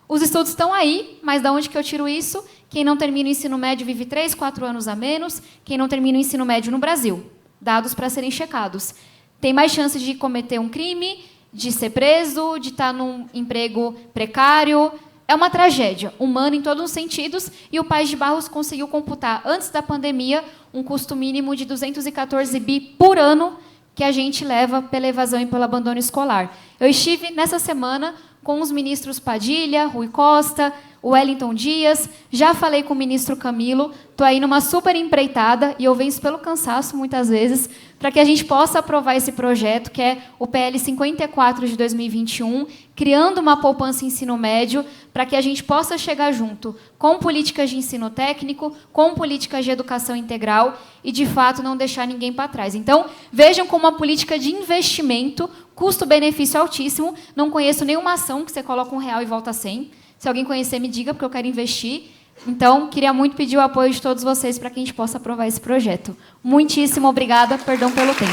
Os estudos estão aí, mas de onde que eu tiro isso? Quem não termina o ensino médio vive 3, 4 anos a menos. Quem não termina o ensino médio no Brasil, dados para serem checados, tem mais chance de cometer um crime, de ser preso, de estar num emprego precário. É uma tragédia humana em todos os sentidos, e o Paz de Barros conseguiu computar, antes da pandemia, um custo mínimo de 214 bi por ano que a gente leva pela evasão e pelo abandono escolar. Eu estive, nessa semana, com os ministros Padilha, Rui Costa, Wellington Dias, já falei com o ministro Camilo, estou aí numa super empreitada, e eu venço pelo cansaço, muitas vezes, para que a gente possa aprovar esse projeto, que é o PL 54 de 2021, criando uma poupança em ensino médio, para que a gente possa chegar junto com políticas de ensino técnico, com políticas de educação integral, e, de fato, não deixar ninguém para trás. Então, vejam como uma política de investimento, custo-benefício altíssimo, não conheço nenhuma ação que você coloca R$1 e volta 100. Se alguém conhecer, me diga, porque eu quero investir. Então, queria muito pedir o apoio de todos vocês para que a gente possa aprovar esse projeto. Muitíssimo obrigada, perdão pelo tempo.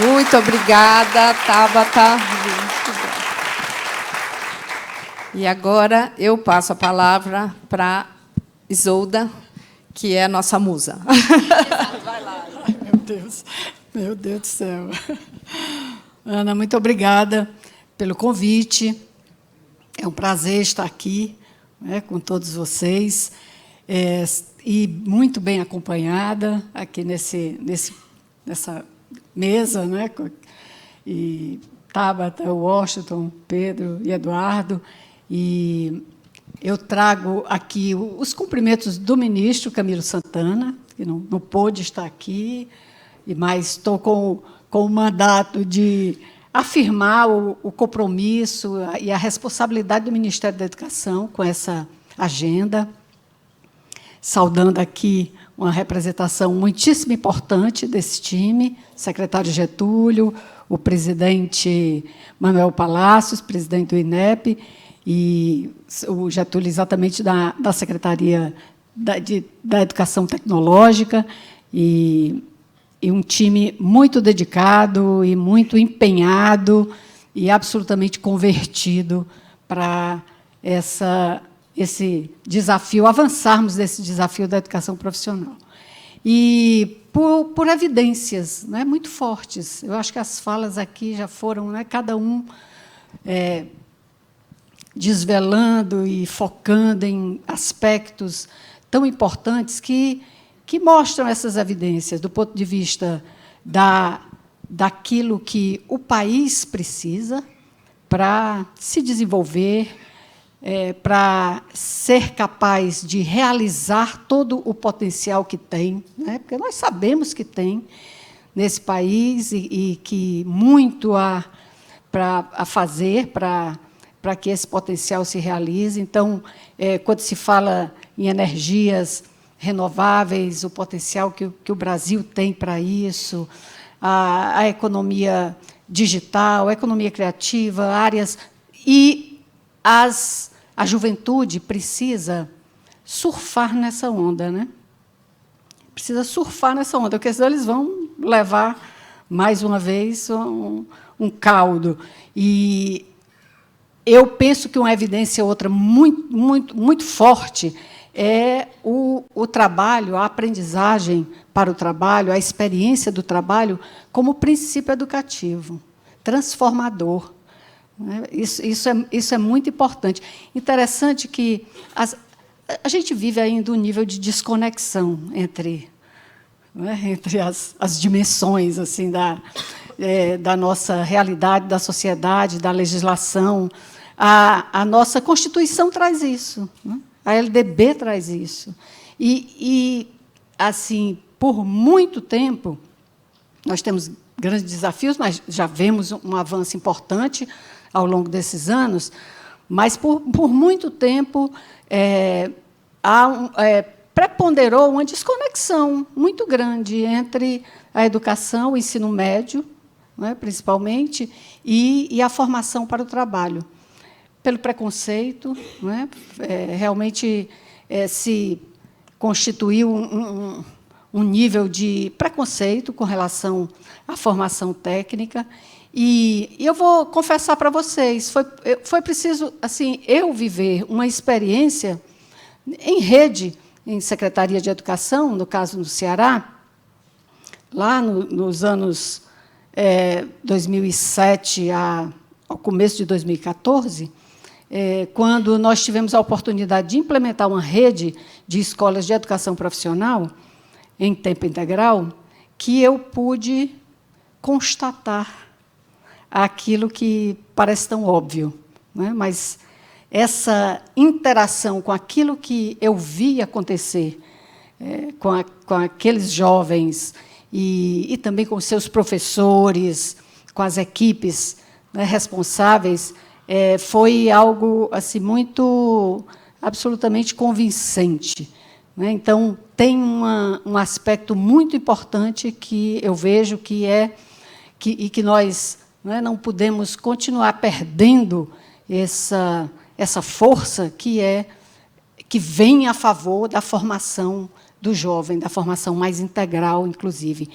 Muito obrigada, Tabata. E agora eu passo a palavra para Isolda, que é a nossa musa. Vai lá. Meu Deus do céu. Ana, muito obrigada pelo convite. É um prazer estar aqui, né, com todos vocês, e muito bem acompanhada aqui nessa mesa, né, e Tabata, Washington, Pedro e Eduardo, e eu trago aqui os cumprimentos do ministro Camilo Santana, que não pôde estar aqui, mas estou com o mandato de afirmar o compromisso e a responsabilidade do Ministério da Educação com essa agenda, saudando aqui uma representação muitíssimo importante desse time, secretário Getúlio, o presidente Manuel Palacios, presidente do INEP, e o Getúlio exatamente da Secretaria da Educação Tecnológica, e um time muito dedicado e muito empenhado e absolutamente convertido para esse desafio, avançarmos nesse desafio da educação profissional. E por evidências, né, muito fortes. Eu acho que as falas aqui já foram, né, cada um desvelando e focando em aspectos tão importantes que mostram essas evidências do ponto de vista daquilo que o país precisa para se desenvolver, para ser capaz de realizar todo o potencial que tem, né? Porque nós sabemos que tem nesse país e que muito há a fazer para que esse potencial se realize. Então, quando se fala em energias renováveis, o potencial que o Brasil tem para isso, a economia digital, a economia criativa, áreas... E a juventude precisa surfar nessa onda, né? Precisa surfar nessa onda, porque senão eles vão levar, mais uma vez, um caldo. E eu penso que uma evidência outra muito forte é o trabalho, a aprendizagem para o trabalho, a experiência do trabalho como princípio educativo, transformador. Isso é muito importante. Interessante que a gente vive ainda um nível de desconexão entre as dimensões assim, da nossa realidade, da sociedade, da legislação. A nossa Constituição traz isso, né? A LDB traz isso. E, assim, por muito tempo, nós temos grandes desafios, mas já vemos um avanço importante ao longo desses anos, mas, por muito tempo, preponderou uma desconexão muito grande entre a educação, o ensino médio, né, principalmente, e a formação para o trabalho. Pelo preconceito, né, realmente se constituiu um nível de preconceito com relação à formação técnica. E eu vou confessar para vocês, foi preciso assim, eu viver uma experiência em rede, em Secretaria de Educação, no caso no Ceará, lá nos anos 2007 ao começo de 2014, quando nós tivemos a oportunidade de implementar uma rede de escolas de educação profissional em tempo integral, que eu pude constatar aquilo que parece tão óbvio, né? Mas essa interação com aquilo que eu vi acontecer com aqueles jovens e também com seus professores, com as equipes, né, responsáveis, foi algo assim muito absolutamente convincente, né? Então tem um aspecto muito importante que eu vejo que nós, né, não podemos continuar perdendo essa força que vem a favor da formação do jovem, da formação mais integral, inclusive.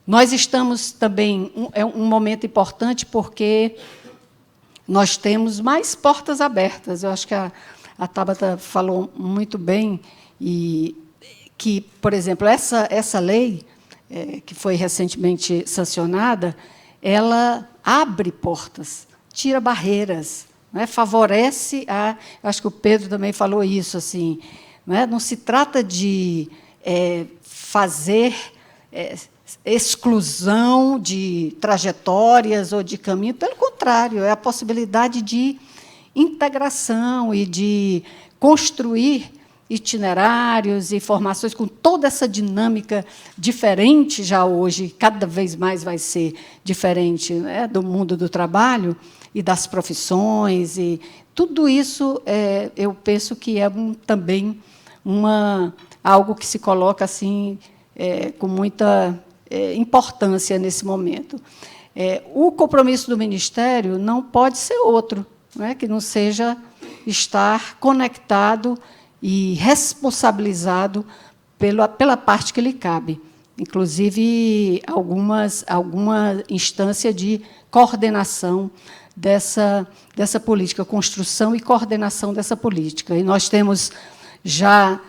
Nós estamos também um momento importante porque nós temos mais portas abertas. Eu acho que a Tabata falou muito bem, e que, por exemplo, essa lei, que foi recentemente sancionada, ela abre portas, tira barreiras, né? Favorece acho que o Pedro também falou isso, assim, né? Não se trata de fazer exclusão de trajetórias ou de caminho, pelo contrário, é a possibilidade de integração e de construir itinerários e formações com toda essa dinâmica diferente já hoje, cada vez mais vai ser diferente, né, do mundo do trabalho e das profissões, e tudo isso eu penso que é também algo que se coloca assim com muita importância nesse momento. O compromisso do Ministério não pode ser outro, né, que não seja estar conectado e responsabilizado pela parte que lhe cabe, inclusive alguma instância de coordenação dessa política, construção e coordenação dessa política. E nós temos já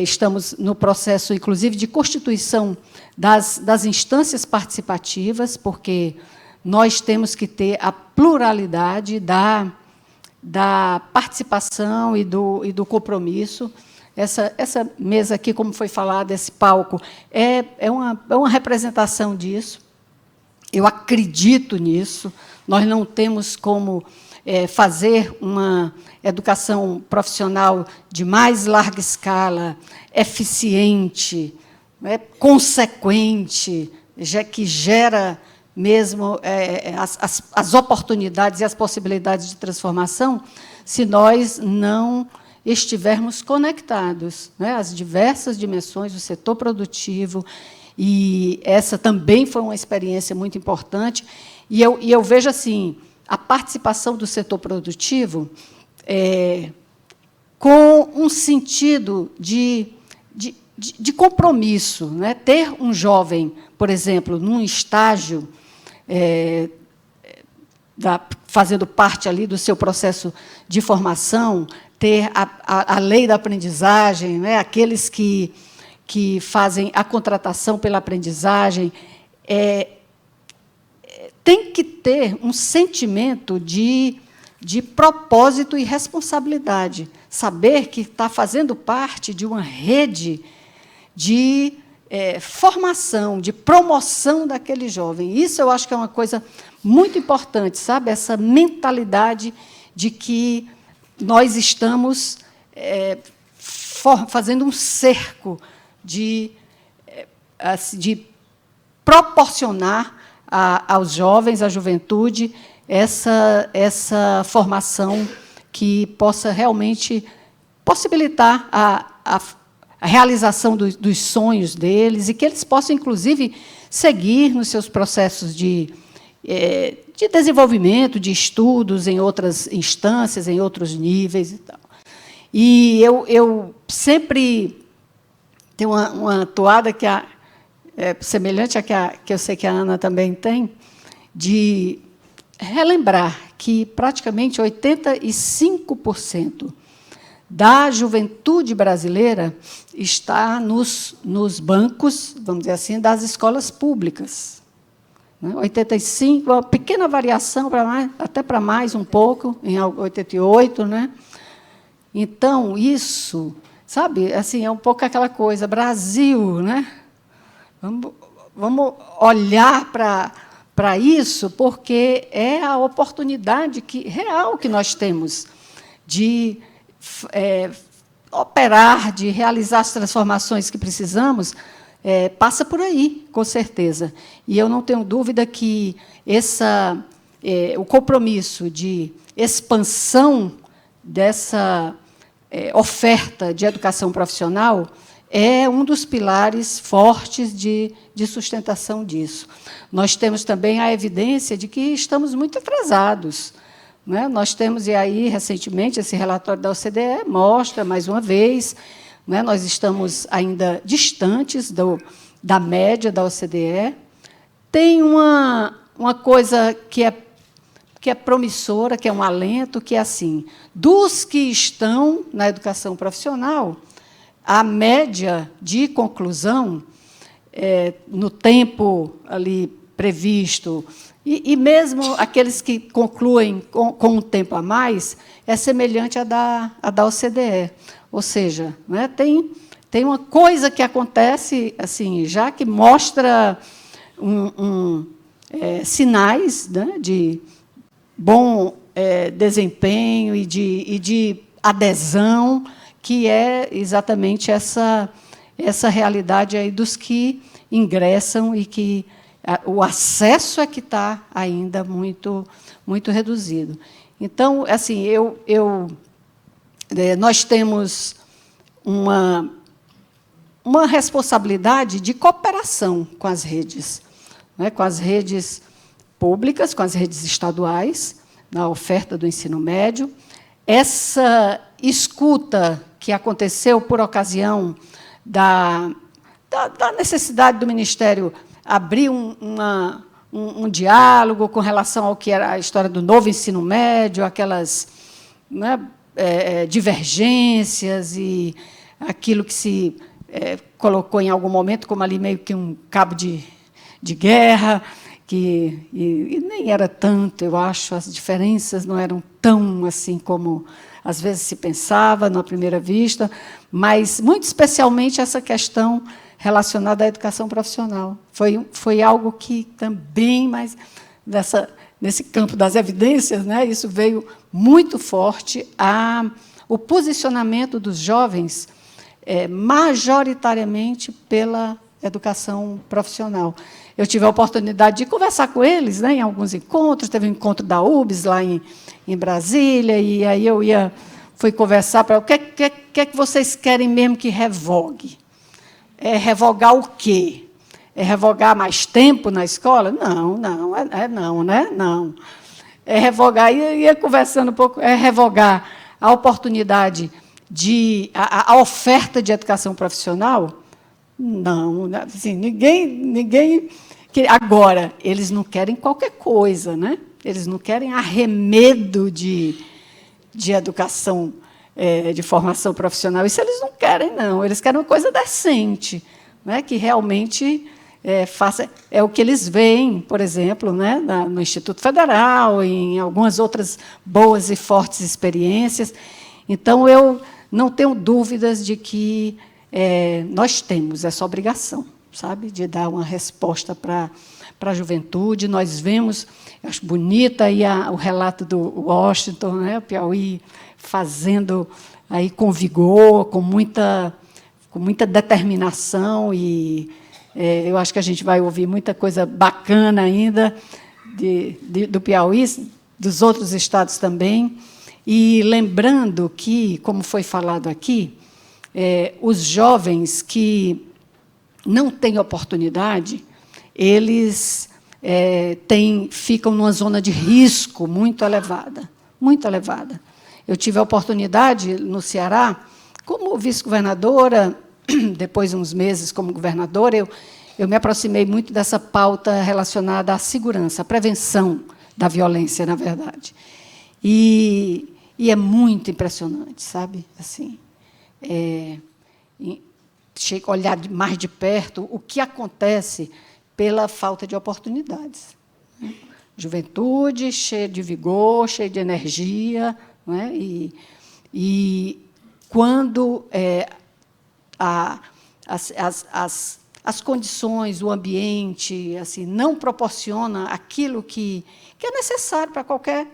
estamos no processo, inclusive, de constituição das instâncias participativas, porque nós temos que ter a pluralidade da participação e do compromisso. Essa mesa aqui, como foi falado, esse palco, é uma representação disso. Eu acredito nisso. Nós não temos como fazer uma educação profissional de mais larga escala, eficiente, consequente, que gera mesmo as oportunidades e as possibilidades de transformação, se nós não estivermos conectados, né, às diversas dimensões do setor produtivo, e essa também foi uma experiência muito importante, e eu vejo assim, a participação do setor produtivo com um sentido de compromisso, né? Ter um jovem, por exemplo, num estágio, fazendo parte ali do seu processo de formação, ter a lei da aprendizagem, né? Aqueles que fazem a contratação pela aprendizagem, tem que ter um sentimento de propósito e responsabilidade, saber que está fazendo parte de uma rede de formação, de promoção daquele jovem. Isso eu acho que é uma coisa muito importante, sabe? Essa mentalidade de que nós estamos fazendo um cerco de proporcionar aos jovens, à juventude, essa formação que possa realmente possibilitar a realização dos sonhos deles e que eles possam, inclusive, seguir nos seus processos de desenvolvimento, de estudos em outras instâncias, em outros níveis e tal. E eu sempre tenho uma toada que semelhante à que eu sei que a Ana também tem, de relembrar que praticamente 85% da juventude brasileira está nos bancos, vamos dizer assim, das escolas públicas. 85, uma pequena variação, até para mais um pouco, em 88. Né? Então, isso, sabe, assim, é um pouco aquela coisa, Brasil, né? Vamos olhar para isso, porque é a oportunidade real que nós temos de operar, de realizar as transformações que precisamos, passa por aí, com certeza. E eu não tenho dúvida que o compromisso de expansão dessa oferta de educação profissional é um dos pilares fortes de sustentação disso. Nós temos também a evidência de que estamos muito atrasados. Né? Nós temos, e aí, recentemente, esse relatório da OCDE mostra, mais uma vez, né, nós estamos ainda distantes da média da OCDE. Tem uma coisa que é promissora, que é um alento, que é assim, dos que estão na educação profissional, a média de conclusão, no tempo ali previsto E mesmo aqueles que concluem com um tempo a mais, é semelhante à da OCDE. Ou seja, né, tem uma coisa que acontece assim, já que mostra sinais, né, de bom desempenho e de adesão, que é exatamente essa realidade aí dos que ingressam e que o acesso é que está ainda muito reduzido. Então, assim, nós temos uma responsabilidade de cooperação com as redes, né, com as redes públicas, com as redes estaduais, na oferta do ensino médio. Essa escuta que aconteceu por ocasião da necessidade do Ministério abrir um diálogo com relação ao que era a história do novo ensino médio, aquelas, né, divergências e aquilo que se colocou em algum momento como ali meio que um cabo de guerra, e nem era tanto, eu acho, as diferenças não eram tão assim como às vezes se pensava na primeira vista, mas muito especialmente essa questão relacionada à educação profissional. Foi algo que também, mas nesse campo das evidências, né, isso veio muito forte, o posicionamento dos jovens majoritariamente pela educação profissional. Eu tive a oportunidade de conversar com eles, né, em alguns encontros, teve um encontro da UBS lá em Brasília, e aí fui conversar para o que vocês querem mesmo que revogue? É revogar o quê? É revogar mais tempo na escola? Não, né? Não. É revogar, ia conversando um pouco, é revogar a oportunidade a oferta de educação profissional? Não, assim, ninguém. Agora, eles não querem qualquer coisa, né? Eles não querem arremedo de educação, de formação profissional. Isso eles não querem, não. Eles querem uma coisa decente, né? Que realmente faça. É o que eles veem, por exemplo, né? No Instituto Federal, em algumas outras boas e fortes experiências. Então, eu não tenho dúvidas de que nós temos essa obrigação, sabe, de dar uma resposta para a juventude. Nós vemos, acho bonita aí o relato do Washington, né, o Piauí, fazendo aí com vigor, com muita determinação, e eu acho que a gente vai ouvir muita coisa bacana ainda do Piauí, dos outros estados também. E lembrando que, como foi falado aqui, os jovens que não têm oportunidade, eles ficam numa zona de risco muito elevada, muito elevada. Eu tive a oportunidade, no Ceará, como vice-governadora, depois de uns meses como governadora, eu me aproximei muito dessa pauta relacionada à segurança, à prevenção da violência, na verdade. E é muito impressionante, sabe? Assim, olhar mais de perto o que acontece pela falta de oportunidades. Né? Juventude cheia de vigor, cheia de energia, né? E quando as condições, o ambiente, assim, não proporciona aquilo que é necessário para qualquer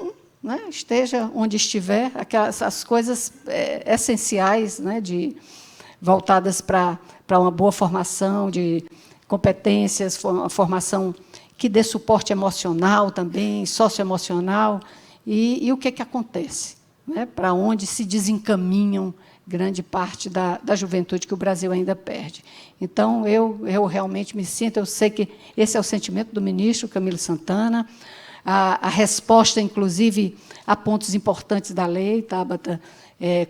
um, né? Esteja onde estiver, as coisas essenciais, né? Voltadas para uma boa formação de competências, formação que dê suporte emocional também, socioemocional. E o que acontece? Né? Para onde se desencaminham grande parte da juventude que o Brasil ainda perde. Então, eu realmente me sinto, eu sei que esse é o sentimento do ministro Camilo Santana, a resposta, inclusive, a pontos importantes da lei, Tabata,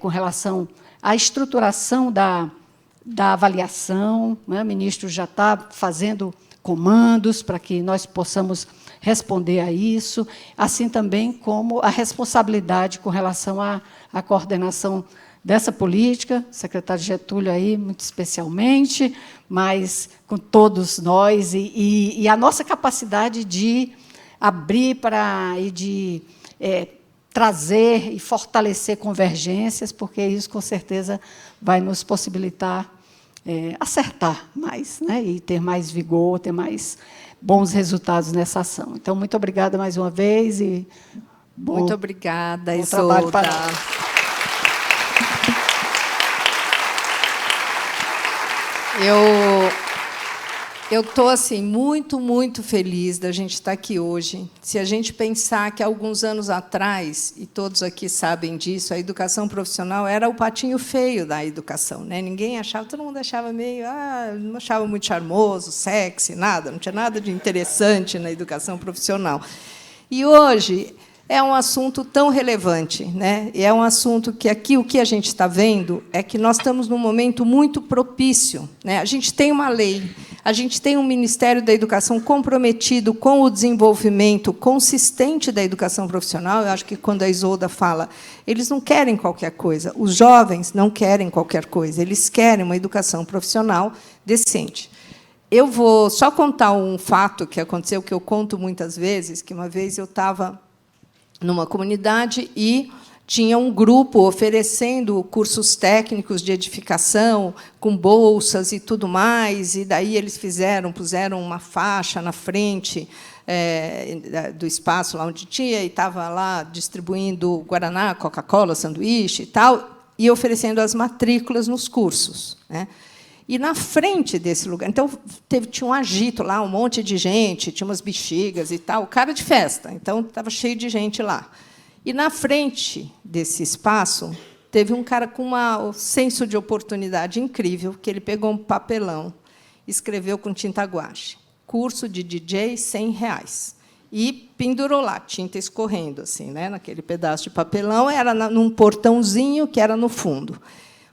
com relação à estruturação da avaliação, né? O ministro já está fazendo comandos para que nós possamos responder a isso, assim também como a responsabilidade com relação à coordenação dessa política, o secretário Getúlio aí, muito especialmente, mas com todos nós, e a nossa capacidade de abrir e de trazer e fortalecer convergências, porque isso, com certeza, vai nos possibilitar acertar mais, né, e ter mais vigor, ter mais bons resultados nessa ação. Então, muito obrigada mais uma vez. Muito obrigada, bom trabalho Isolda. para... Eu estou assim, muito feliz da gente estar aqui hoje. Se a gente pensar que, alguns anos atrás, e todos aqui sabem disso, a educação profissional era o patinho feio da educação, né? Ninguém achava, todo mundo achava meio, não achava muito charmoso, sexy, nada, não tinha nada de interessante na educação profissional. E hoje é um assunto tão relevante, né? E é um assunto que aqui o que a gente está vendo é que nós estamos num momento muito propício, né? A gente tem uma lei, a gente tem um Ministério da Educação comprometido com o desenvolvimento consistente da educação profissional. Eu acho que, quando a Isolda fala, eles não querem qualquer coisa, os jovens não querem qualquer coisa, eles querem uma educação profissional decente. Eu vou só contar um fato que aconteceu, que eu conto muitas vezes, que uma vez eu estava numa comunidade e tinha um grupo oferecendo cursos técnicos de edificação, com bolsas e tudo mais, e daí eles puseram uma faixa na frente do espaço lá onde tinha, e estava lá distribuindo guaraná, Coca-Cola, sanduíche e tal, e oferecendo as matrículas nos cursos, né? E, na frente desse lugar, então, tinha um agito lá, um monte de gente, tinha umas bexigas e tal, cara de festa, então estava cheio de gente lá. E, na frente desse espaço, teve um cara com um senso de oportunidade incrível, que ele pegou um papelão, escreveu com tinta guache, curso de DJ, R$100, e pendurou lá, tinta escorrendo, assim, né, naquele pedaço de papelão, era num portãozinho que era no fundo.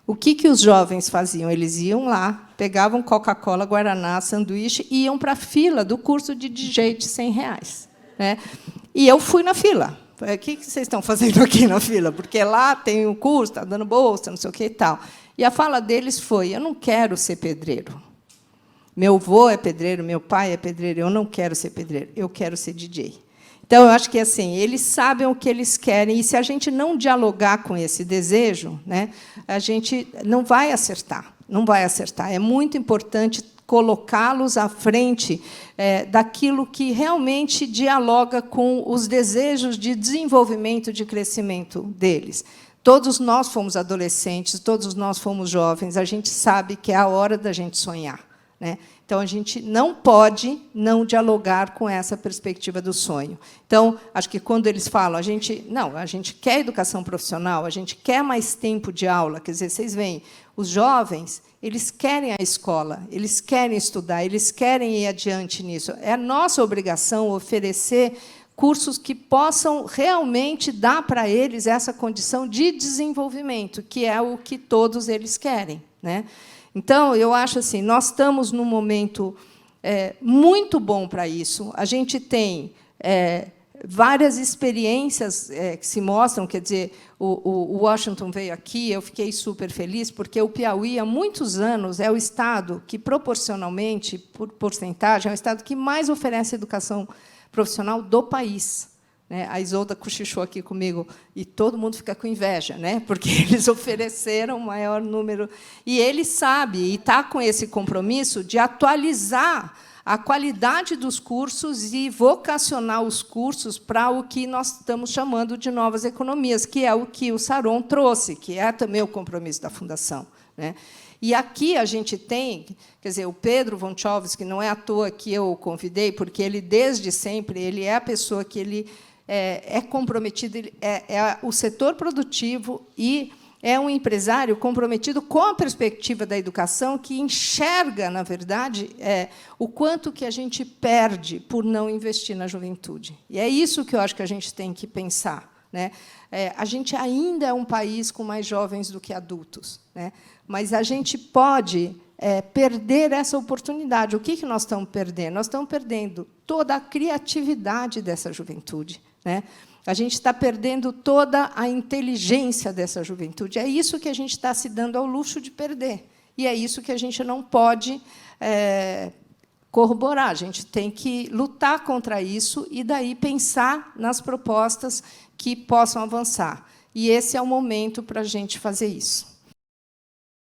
O que os jovens faziam? Eles iam lá, pegavam Coca-Cola, guaraná, sanduíche, e iam para a fila do curso de DJ de R$100, né? E eu fui na fila. O que vocês estão fazendo aqui na fila? Porque lá tem um curso, está dando bolsa, não sei o que e tal. E a fala deles foi: eu não quero ser pedreiro. Meu avô é pedreiro, meu pai é pedreiro, eu não quero ser pedreiro, eu quero ser DJ. Então, eu acho que, assim, eles sabem o que eles querem, e, se a gente não dialogar com esse desejo, né, a gente não vai acertar. Não vai acertar. É muito importante colocá-los à frente daquilo que realmente dialoga com os desejos de desenvolvimento, de crescimento deles. Todos nós fomos adolescentes, todos nós fomos jovens, a gente sabe que é a hora da gente sonhar, né? Então, a gente não pode não dialogar com essa perspectiva do sonho. Então, acho que, quando eles falam, a gente quer educação profissional, a gente quer mais tempo de aula. Quer dizer, vocês veem, os jovens, eles querem a escola, eles querem estudar, eles querem ir adiante nisso. É a nossa obrigação oferecer cursos que possam realmente dar para eles essa condição de desenvolvimento, que é o que todos eles querem, né? Então, eu acho assim, nós estamos num momento muito bom para isso. A gente tem várias experiências que se mostram, quer dizer, o Washington veio aqui, eu fiquei super feliz, porque o Piauí, há muitos anos, é o estado que, proporcionalmente, por porcentagem, é o estado que mais oferece educação profissional do país. A Isolda cochichou aqui comigo, e todo mundo fica com inveja, né? Porque eles ofereceram o maior número. E ele sabe, e está com esse compromisso de atualizar a qualidade dos cursos e vocacionar os cursos para o que nós estamos chamando de novas economias, que é o que o Saron trouxe, que é também o compromisso da Fundação, né? E aqui a gente tem, quer dizer, o Pedro Vonchovski, não é à toa que eu o convidei, porque ele, desde sempre, ele é a pessoa que ele é comprometido, é o setor produtivo e é um empresário comprometido com a perspectiva da educação, que enxerga, na verdade, o quanto que a gente perde por não investir na juventude. E é isso que eu acho que a gente tem que pensar, né? A gente ainda é um país com mais jovens do que adultos, né? Mas a gente pode perder essa oportunidade. O que nós estamos perdendo? Nós estamos perdendo toda a criatividade dessa juventude, né? A gente está perdendo toda a inteligência dessa juventude. É isso que a gente está se dando ao luxo de perder. E é isso que a gente não pode corroborar. A gente tem que lutar contra isso e, daí, pensar nas propostas que possam avançar. E esse é o momento para a gente fazer isso.